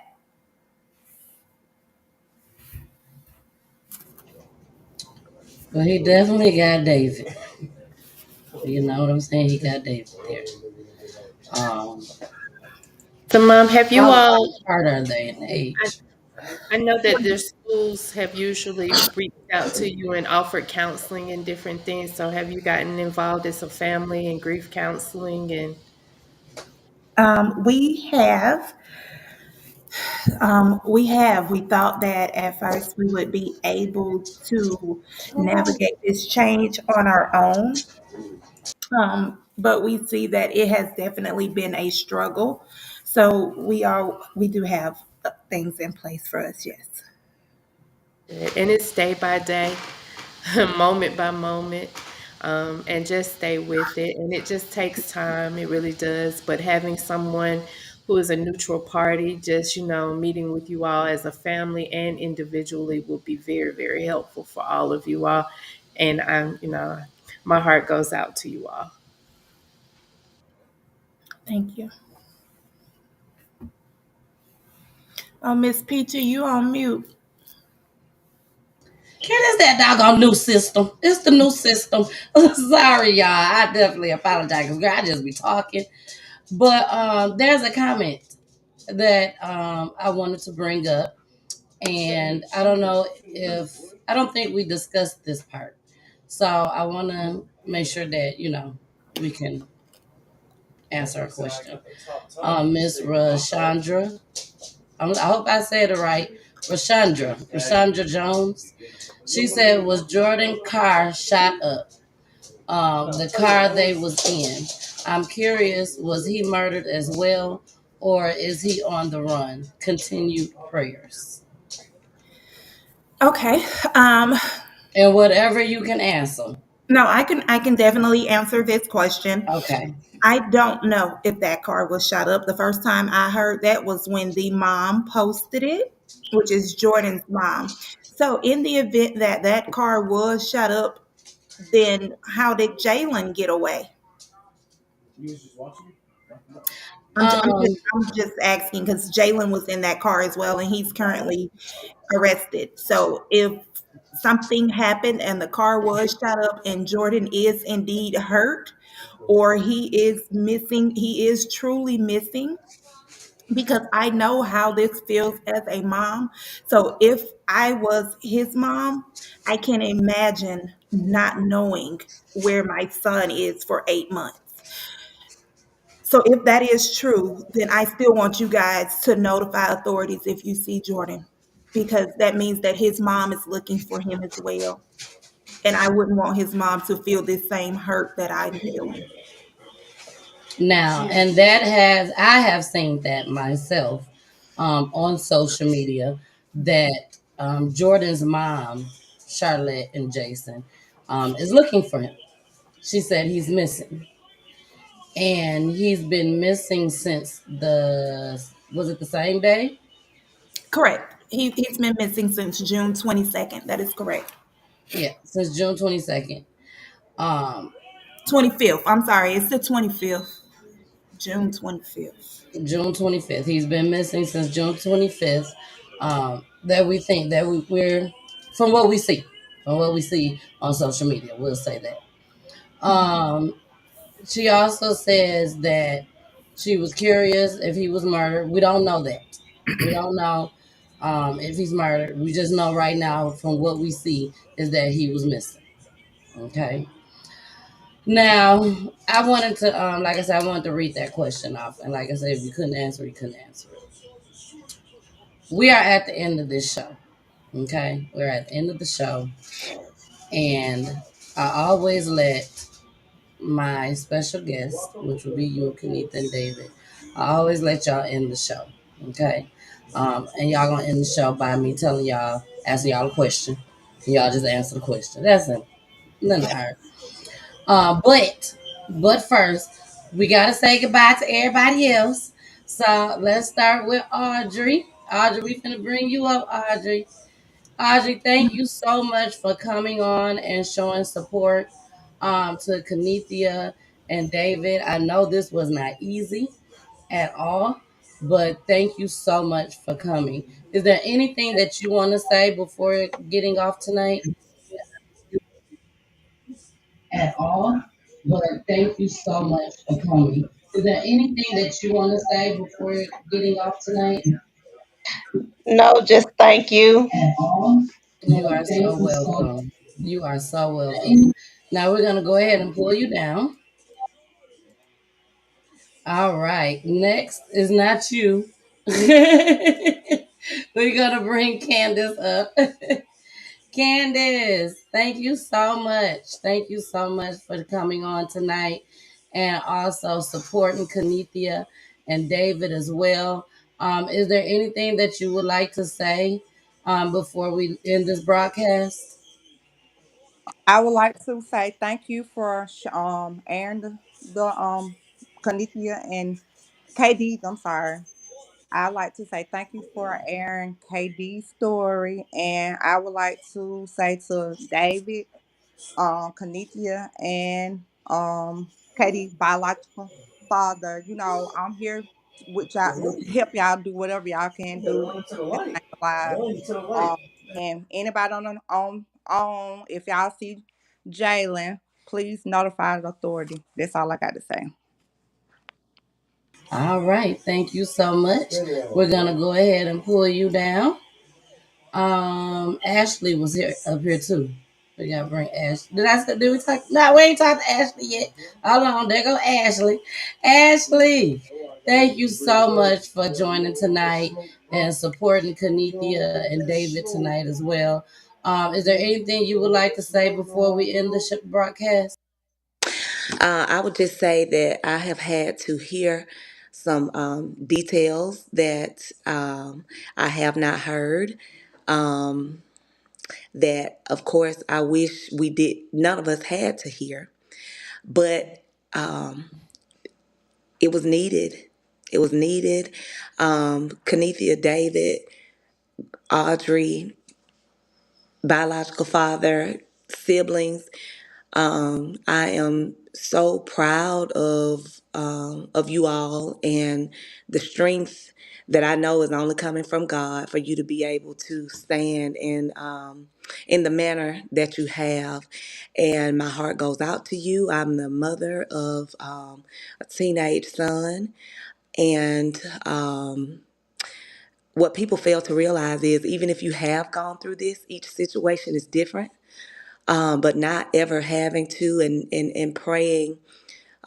Well, he definitely got David. You know what I'm saying? He got David there. Um, So, Mom, have you how all? apart are they in I, age? I know that the schools have usually reached out to you and offered counseling and different things. So, have you gotten involved as a family in grief counseling and? We have. We thought that at first we would be able to navigate this change on our own. But we see that it has definitely been a struggle. So we do have things in place for us, yes. And it's day by day, moment by moment, and just stay with it. And it just takes time, it really does. But having someone who is a neutral party, just, meeting with you all as a family and individually will be very, very helpful for all of you all. And my heart goes out to you all. Thank you. Oh, Miss Peachy, you on mute. It's that doggone new system. It's the new system. Sorry, y'all. I definitely apologize because girl, I just be talking. But there's a comment that I wanted to bring up, and I don't know if I don't think we discussed this part. So I want to make sure that, we can answer a question. Miss Rashandra, I hope I said it right. Rashandra Jones. She said, was Jordan car shot up? The car they was in. I'm curious, was he murdered as well, or is he on the run? Continued prayers. Okay. Um, And whatever you can answer. no, I can definitely answer this question. Okay. I don't know if that car was shot up. The first time I heard that was when the mom posted it, which is Jordan's mom. So, in the event that that car was shot up, then how did Jalen get away? Um, I'm just asking because Jalen was in that car as well, and he's currently arrested. So, if something happened and the car was shot up and Jordan is indeed hurt, or he is truly missing, because I know how this feels as a mom. So if I was his mom, I can imagine not knowing where my son is for 8 months. So if that is true, then I still want you guys to notify authorities if you see Jordan, because that means that his mom is looking for him as well. And I wouldn't want his mom to feel this same hurt that I'm feeling. Now, and I have seen that myself on social media that Jordan's mom, Charlotte and Jason, is looking for him. She said he's missing. And he's been missing since was it the same day? Correct. He's been missing since June 22nd. That is correct. Yeah, since June 22nd. Um, 25th. I'm sorry. It's the 25th. June 25th. June 25th. He's been missing since June 25th. That we think that we're from what we see on social media, we'll say that. Um, she also says that she was curious if he was murdered. We don't know that. We don't know if he's murdered. We just know right now from what we see is that he was missing. Okay. Now, I wanted to, like I said, I wanted to read that question off. And like I said, if you couldn't answer, you couldn't answer it. We are at the end of this show. Okay. We're at the end of the show. And I always let my special guest, which will be you, Kenita, and David, I always let y'all end the show. Okay. And y'all gonna end the show by me telling y'all, asking y'all a question. And y'all just answer the question. That's it. Nothing hard. But first, we gotta say goodbye to everybody else. So let's start with Audrey. Audrey, we finna bring you up, Audrey. Audrey, thank you so much for coming on and showing support to Kenithia and David. I know this was not easy at all, but thank you so much for coming. Is there anything that you want to say before getting off tonight? At all, but thank you so much for coming. Is there anything that you want to say before getting off tonight? No, just thank you. At all. You are so welcome. You are so welcome. Now we're gonna go ahead and pull you down. All right. Next is not you. We're gonna bring Candace up. Candace, thank you so much. Thank you so much for coming on tonight and also supporting Kenithia and David as well. Is there anything that you would like to say before we end this broadcast? I would like to say thank you for airing the Kanithia and KD's. I'm sorry. I'd like to say thank you for airing KD's story, and I would like to say to David, Kanithia, and KD's biological father. I'm here with y'all to help y'all do whatever y'all can do to stay alive. Um, and anybody if y'all see Jalen, please notify the authority. That's all I got to say. All right. Thank you so much. We're going to go ahead and pull you down. Ashley was here up here too. We gotta bring Ash. Did we talk? No, we ain't talked to Ashley yet. Hold on, there go Ashley. Ashley, thank you so much for joining tonight and supporting Kanithia and David tonight as well. Is there anything you would like to say before we end the broadcast? I would just say that I have had to hear some details that I have not heard. Um, that, of course, I wish we did, none of us had to hear, but um, it was needed. It was needed. Kenethia, David, Audrey, biological father, siblings. I am so proud of you all and the strength that I know is only coming from God for you to be able to stand in the manner that you have. And my heart goes out to you. I'm the mother of a teenage son, and what people fail to realize is even if you have gone through this, each situation is different, but not ever having to and praying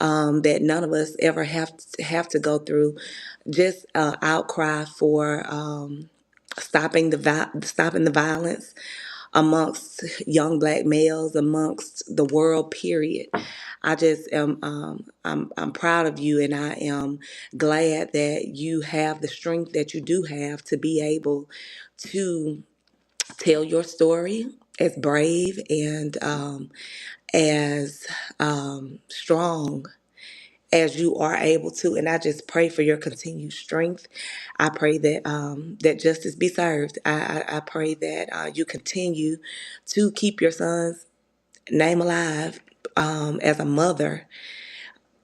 that none of us ever have to go through. Just outcry for stopping the violence amongst young black males, amongst the world. Period. I just am. I'm proud of you, and I am glad that you have the strength that you do have to be able to tell your story as brave and as strong as you are able to. And I just pray for your continued strength. I pray that that justice be served. I pray that you continue to keep your son's name alive. As a mother,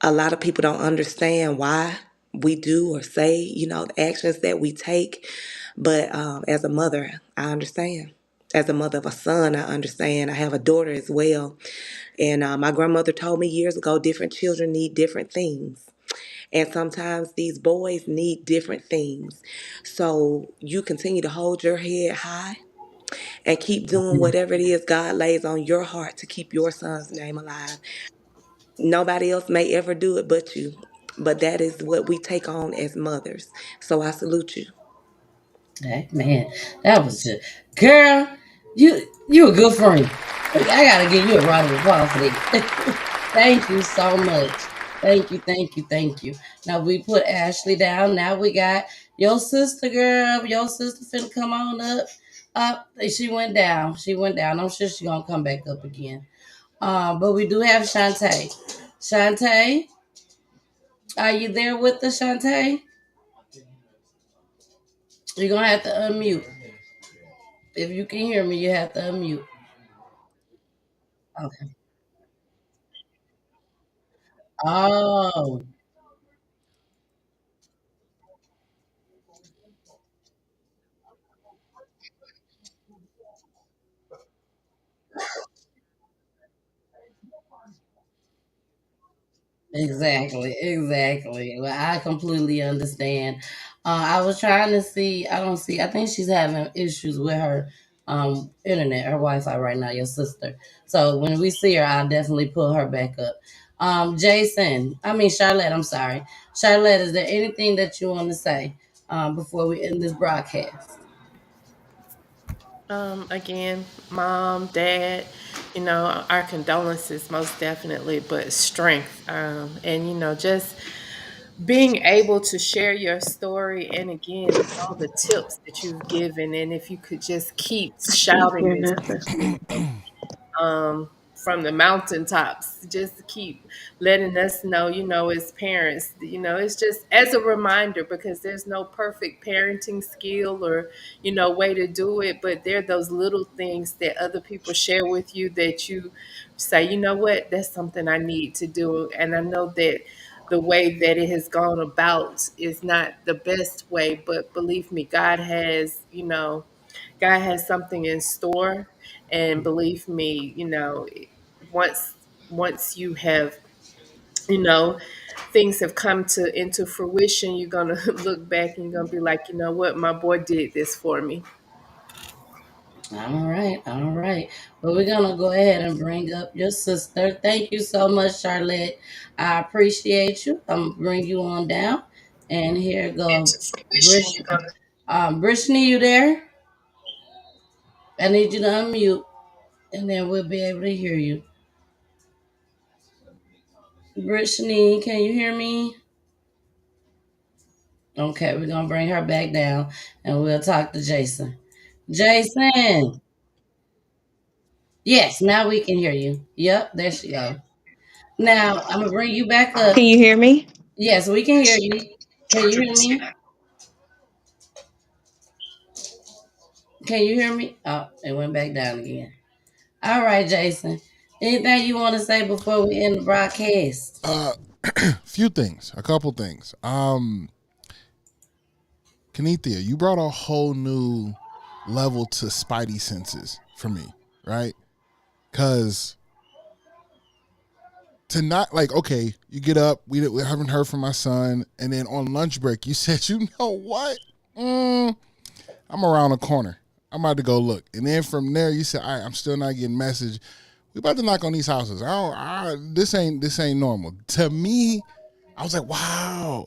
a lot of people don't understand why we do or say, the actions that we take. But as a mother, I understand. As a mother of a son, I understand. I have a daughter as well. And my grandmother told me years ago, different children need different things. And sometimes these boys need different things. So you continue to hold your head high and keep doing whatever it is God lays on your heart to keep your son's name alive. Nobody else may ever do it but you. But that is what we take on as mothers. So I salute you. Hey, man, that was just girl. You a good friend. I gotta give you a round of applause for that. Thank you so much. Thank you, thank you, thank you. Now we put Ashley down. Now we got your sister, girl. Your sister finna come on up. Up. She went down. She went down. I'm sure she gonna come back up again. But we do have Shantae. Shantae, are you there with us, Shantae? You're gonna have to unmute. If you can hear me, you have to unmute. Okay. Oh, exactly, exactly. Well, I completely understand. I was trying to see. I don't see. I think she's having issues with her internet, her Wi-Fi right now. Your sister. So when we see her, I'll definitely pull her back up. Jason. I mean Charlotte. I'm sorry, Charlotte. Is there anything that you want to say before we end this broadcast? Again, mom, dad, our condolences most definitely, but strength. And just being able to share your story, and again, all the tips that you've given, and if you could just keep shouting this from the mountaintops, just to keep letting us know, as parents, it's just as a reminder, because there's no perfect parenting skill or, way to do it, but there are those little things that other people share with you that you say, you know what, that's something I need to do. And I know that the way that it has gone about is not the best way, but believe me, God has something in store. And believe me, once once you have, you know, things have come to into fruition, you're gonna look back and you're gonna be like, you know what, my boy did this for me. All right, all right. Well, we're gonna go ahead and bring up your sister. Thank you so much, Charlotte. I appreciate you. I'm gonna bring you on down. And here go Brish. Brittany, you there? I need you to unmute, and then we'll be able to hear you. Brittany, can you hear me? Okay, we're gonna bring her back down, and we'll talk to Jason. Jason, yes, now we can hear you. Yep, there she go. Now I'm gonna bring you back Can up. you hear me? Yes, we can hear you. Can you hear me? Can you hear me? Oh, it went back down again. All right, Jason. Anything you want to say before we end the broadcast? Few things, a couple things. Kenithia, you brought a whole new level to Spidey senses for me, right? Because to not like, okay, you get up, we haven't heard from my son, and then on lunch break, you said, you know what? I'm around the corner. I'm about to go look. And then from there, you said, all right, I'm still not getting message. We about to knock on these houses. This ain't normal. To me, I was like, wow.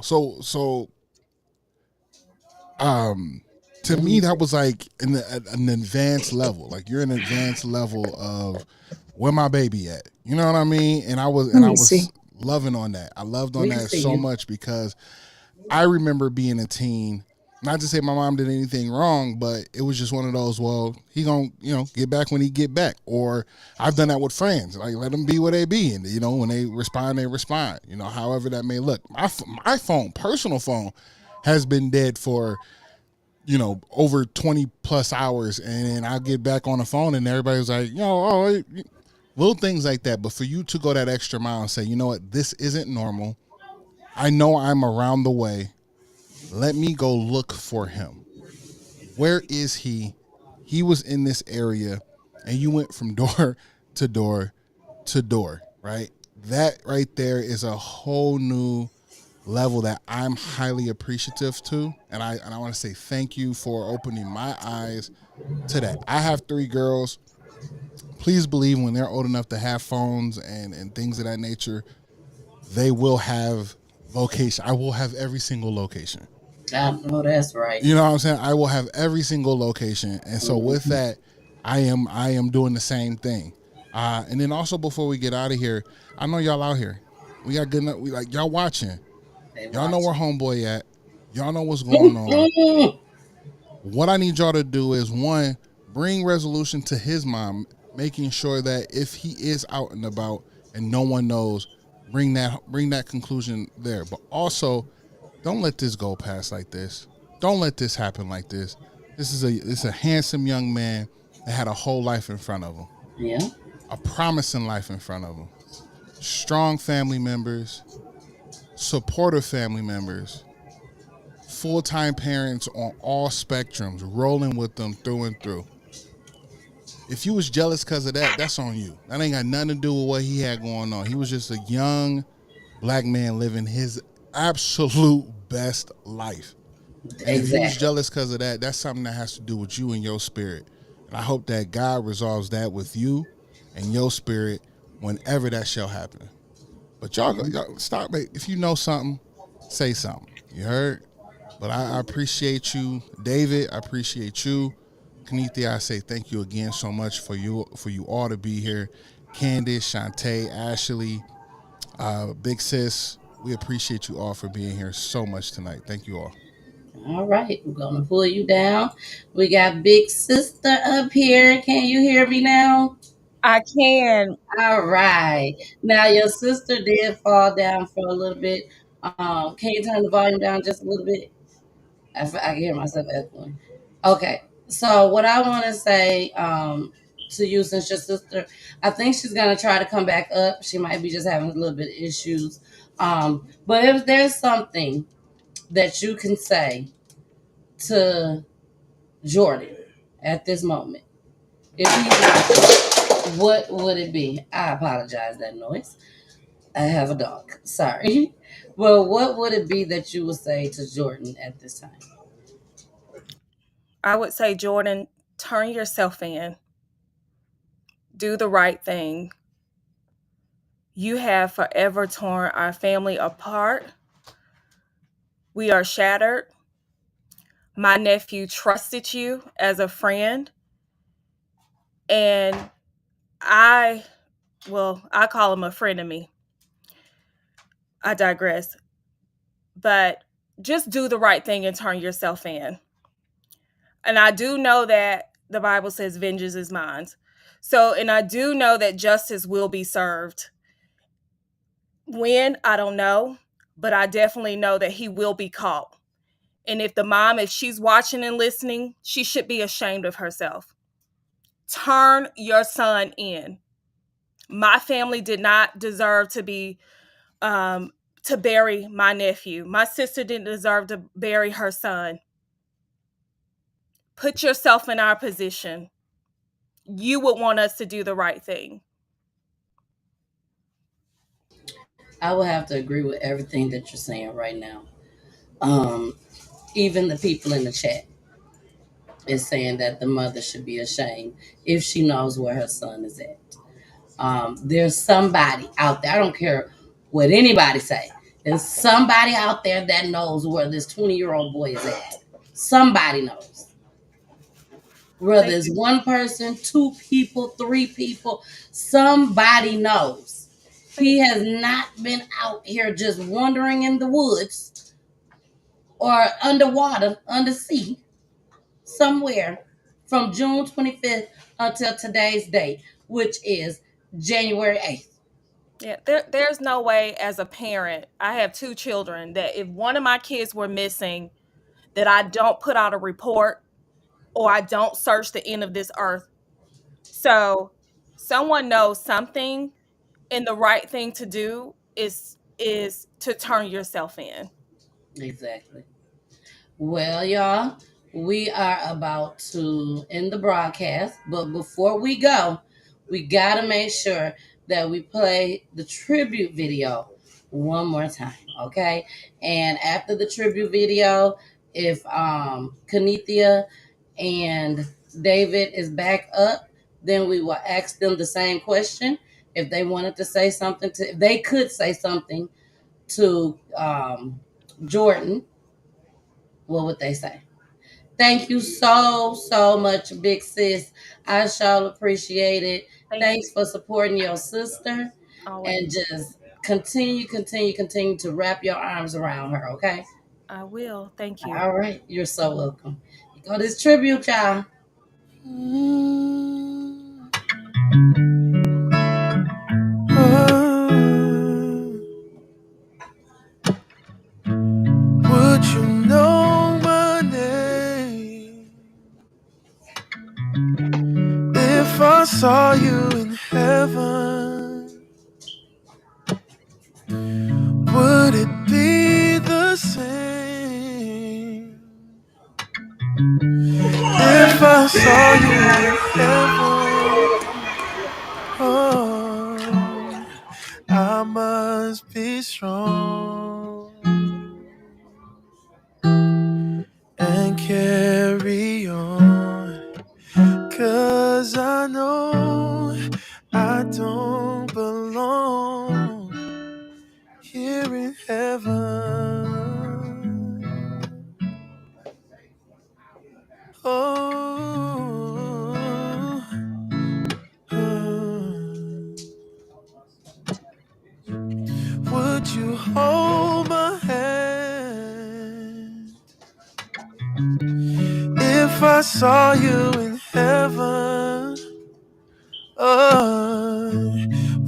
To me, that was like an advanced level. Like you're an advanced level of where my baby at. You know what I mean? And I was loving on that. I loved on We that see so you. much because I remember being a teen. Not to say my mom did anything wrong, but it was just one of those. Well, he gonna get back when he get back. Or I've done that with friends. Like let them be where they be, and when they respond, they respond. However that may look. My phone, personal phone, has been dead for over 20 plus hours, and then I get back on the phone and everybody's like, little things like that. But for you to go that extra mile and say, you know what, this isn't normal. I know I'm around the way. Let me go look for him. Where is he? He was in this area, and you went from door to door to door, right? That right there is a whole new level that I'm highly appreciative to, and I want to say thank you for opening my eyes to that. I have 3 girls. Please believe when they're old enough to have phones and things of that nature, they will have location. I will have every single location. I know that's right. You know what I'm saying? I will have every single location, and so with that, I am doing the same thing. And then also before we get out of here, I know y'all out here. We got good enough. We like y'all watching. Y'all know where homeboy at. Y'all know what's going on. What I need y'all to do is, one, bring resolution to his mom, making sure that if he is out and about and no one knows, bring that conclusion there. But also, don't let this go past like this. Don't let this happen like this. This is a handsome young man that had a whole life in front of him. Yeah. A promising life in front of him. Strong family members, supportive family members, full-time parents on all spectrums, rolling with them through and through. If you was jealous because of that, that's on you. That ain't got nothing to do with what he had going on. He was just a young black man living his absolute best life. And if you was jealous because of that, that's something that has to do with you and your spirit. And I hope that God resolves that with you and your spirit whenever that shall happen. But y'all stop. If you know something, say something. You heard? But I appreciate you, David. I appreciate you, Kenithia. I say thank you again so much for you all to be here. Candace, Shantae, Ashley, Big Sis. We appreciate you all for being here so much tonight. Thank you all. All right, we're gonna pull you down. We got Big Sister up here. Can you hear me now? I can. All right. Now your sister did fall down for a little bit. Can you turn the volume down just a little bit? I can hear myself echoing. Okay. So what I want to say to you, since your sister, I think she's gonna try to come back up. She might be just having a little bit of issues. But if there's something that you can say to Jordan at this moment, if he's watching, what would it be? I apologize that noise. I have a dog. Sorry. Well, what would it be that you would say to Jordan at this time? I would say, Jordan, turn yourself in. Do the right thing. You have forever torn our family apart. We are shattered. My nephew trusted you as a friend. And I call him a friend of me. I digress. But just do the right thing and turn yourself in. And I do know that the Bible says vengeance is mine. So, and I do know that justice will be served. When, I don't know, but I definitely know that he will be caught. And if the mom, if she's watching and listening, she should be ashamed of herself. Turn your son in. My family did not deserve to be to bury my nephew. My sister didn't deserve to bury her son. Put yourself in our position. You would want us to do the right thing. I will have to agree with everything that you're saying right now. Um, Even the people in the chat is saying that the mother should be ashamed if she knows where her son is at. There's somebody out there. I don't care what anybody say. There's somebody out there that knows where this 20-year-old boy is at. Somebody knows. Whether it's one person, two people, three people, somebody knows. He has not been out here just wandering in the woods or underwater, under sea, somewhere from June 25th until today's date, which is January 8th. Yeah, there's no way as a parent, I have two children, that if one of my kids were missing, that I don't put out a report or I don't search the end of this earth. So someone knows something, and the right thing to do is to turn yourself in. Exactly. Well, y'all, we are about to end the broadcast, but before we go, we got to make sure that we play the tribute video one more time, okay? And after the tribute video, if Kanithia and David is back up, then we will ask them the same question. If they wanted to say something if they could say something to Jordan, what would they say? Thank you so much, big sis. I sure appreciate it. Thanks for supporting your sister. Always. And just continue to wrap your arms around her, okay? I will. Thank you. All right. You're so welcome. Go this tribute, y'all. Would you know my name if I saw you in heaven? Would it be the same if I saw you in heaven? Oh, I must be strong and carry on, 'cause I know I don't belong here in heaven. Oh, would you hold my hand if I saw you in heaven? Oh,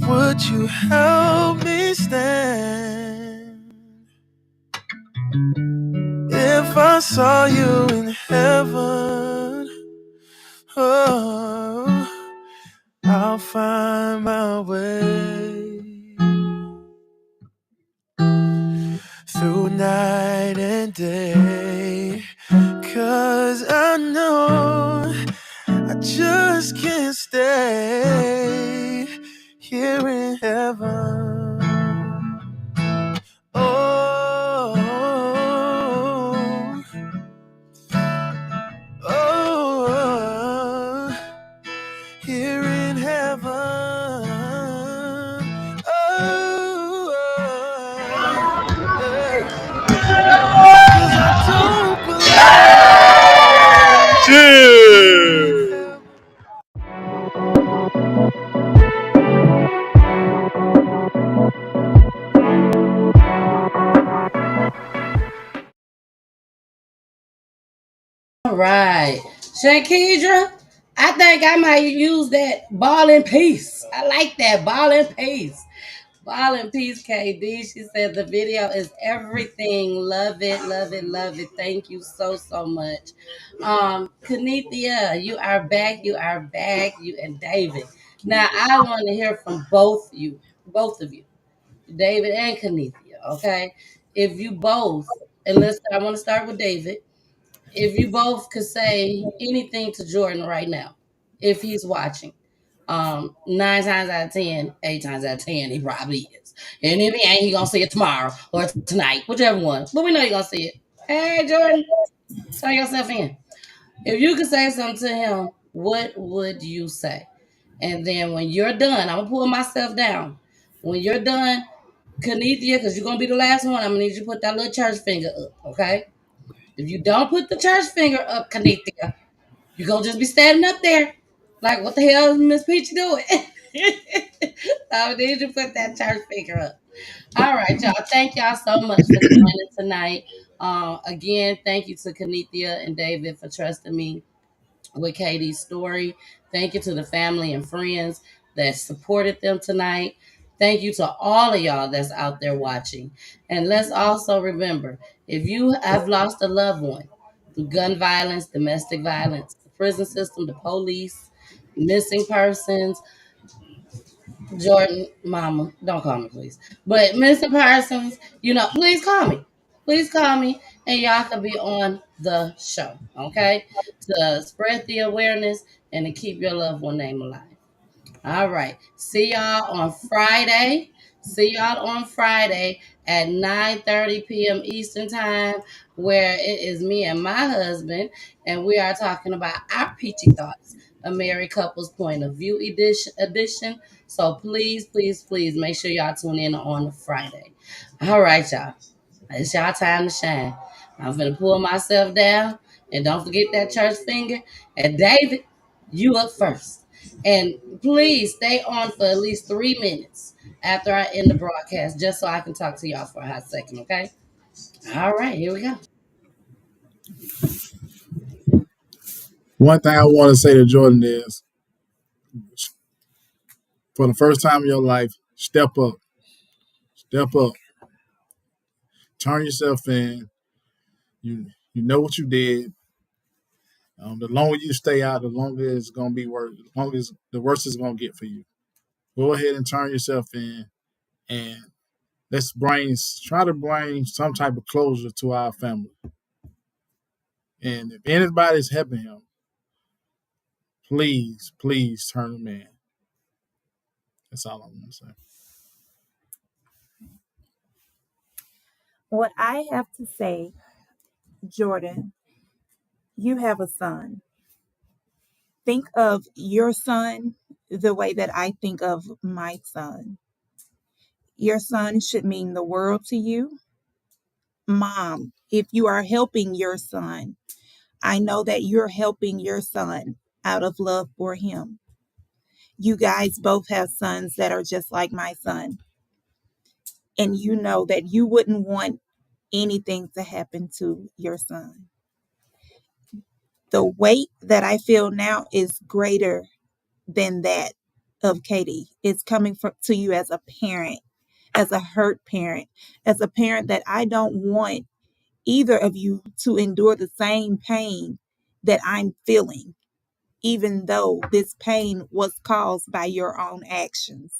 would you help me stand if I saw you in heaven? Oh, I'll find my way through night and day, 'cause I know I just can't stay here in heaven. Oh, oh, right. Shakidra, I think I might use that ball and peace. I like that ball and peace. Ball and peace, KD. She said the video is everything. Love it, love it, love it. Thank you so, so much. Kanithia, you are back. You are back. You and David. Now I want to hear from both of you, David and Kanithia. Okay, if you both, and I want to start with David. If you both could say anything to Jordan right now, if he's watching, 9 times out of 10, 8 times out of 10, he probably is. And if he ain't, he gonna see it tomorrow or tonight, whichever one. But we know he gonna see it. Hey, Jordan, turn yourself in. If you could say something to him, what would you say? And then when you're done, I'm gonna pull myself down. When you're done, Kanithia, because you're gonna be the last one, I'm gonna need you to put that little church finger up, okay? If you don't put the church finger up, Kanithia, you're gonna just be standing up there. Like, what the hell is Miss Peach doing? I need you to put that church finger up. All right, y'all. Thank y'all so much for joining tonight. Again, thank you to Kanithia and David for trusting me with Katie's story. Thank you to the family and friends that supported them tonight. Thank you to all of y'all that's out there watching. And let's also remember, if you have lost a loved one through gun violence, domestic violence, the prison system, the police, missing persons, Jordan, mama, don't call me, please. But missing persons, please call me. Please call me, and y'all can be on the show, okay? To spread the awareness and to keep your loved one name alive. All right. See y'all on Friday. See y'all on Friday at 9:30 p.m. Eastern Time, where it is me and my husband, and we are talking about our peachy thoughts, a married couple's point of view edition. So please, please, please make sure y'all tune in on Friday. All right, y'all. It's y'all time to shine. I'm gonna pull myself down, and don't forget that church finger. And David, you up first. And please stay on for at least 3 minutes after I end the broadcast, just so I can talk to y'all for a hot second, okay? All right, here we go. One thing I want to say to Jordan is, for the first time in your life, step up. Step up. Turn yourself in. You know what you did. The longer you stay out, the longer it's gonna be worse. The longer the worse it's gonna get for you. Go ahead and turn yourself in, and try to bring some type of closure to our family. And if anybody's helping him, please, please turn him in. That's all I want to say. What I have to say, Jordan, you have a son. Think of your son the way that I think of my son. Your son should mean the world to you. Mom, if you are helping your son, I know that you're helping your son out of love for him. You guys both have sons that are just like my son. And you know that you wouldn't want anything to happen to your son. The weight that I feel now is greater than that of Katie. It's coming to you as a parent, as a hurt parent, as a parent that I don't want either of you to endure the same pain that I'm feeling, even though this pain was caused by your own actions.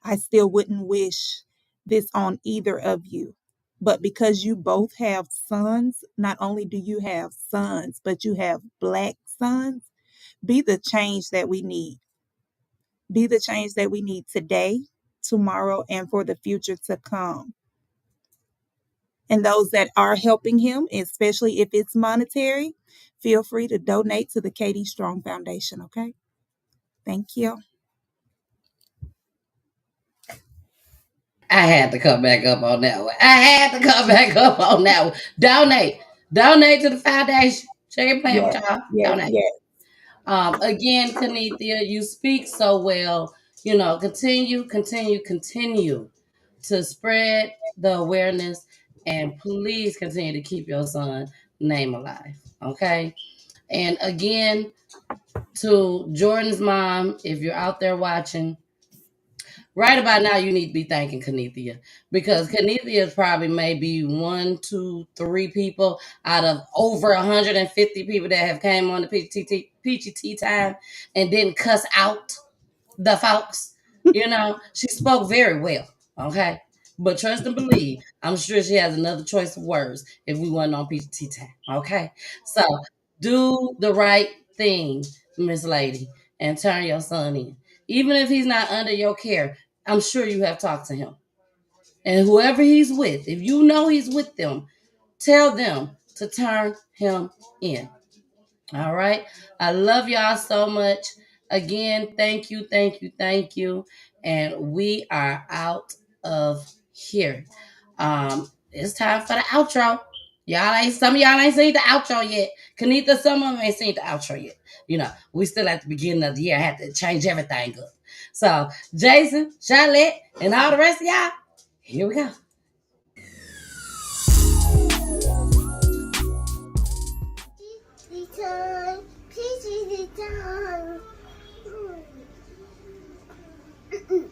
I still wouldn't wish this on either of you. But because you both have sons, not only do you have sons, but you have black sons, be the change that we need. Be the change that we need today, tomorrow, and for the future to come. And those that are helping him, especially if it's monetary, feel free to donate to the Katie Strong Foundation, okay? Thank you. I had to come back up on that one. I had to come back up on that one. Donate. Donate to the foundation. Share your plan with Yes, y'all. yes, Donate. yes. Again, Kanithia, you speak so well. Continue to spread the awareness, and please continue to keep your son name alive. Okay. And again, to Jordan's mom, if you're out there watching, right about now, you need to be thanking Kenethia, because Kenethia is probably maybe 1, 2, 3 people out of over 150 people that have came on the PGT time and didn't cuss out the folks. She spoke very well. Okay. But trust and believe, I'm sure she has another choice of words if we wasn't on PGT time. Okay. So do the right thing, Miss Lady, and turn your son in. Even if he's not under your care, I'm sure you have talked to him. And whoever he's with, if you know he's with them, tell them to turn him in. All right. I love y'all so much. Again, thank you, thank you, thank you. And we are out of here. It's time for the outro. Some of y'all ain't seen the outro yet. Kenita, some of them ain't seen the outro yet. We still at the beginning of the year. I had to change everything up. So, Jason, Charlotte, and all the rest of y'all, here we go. Please,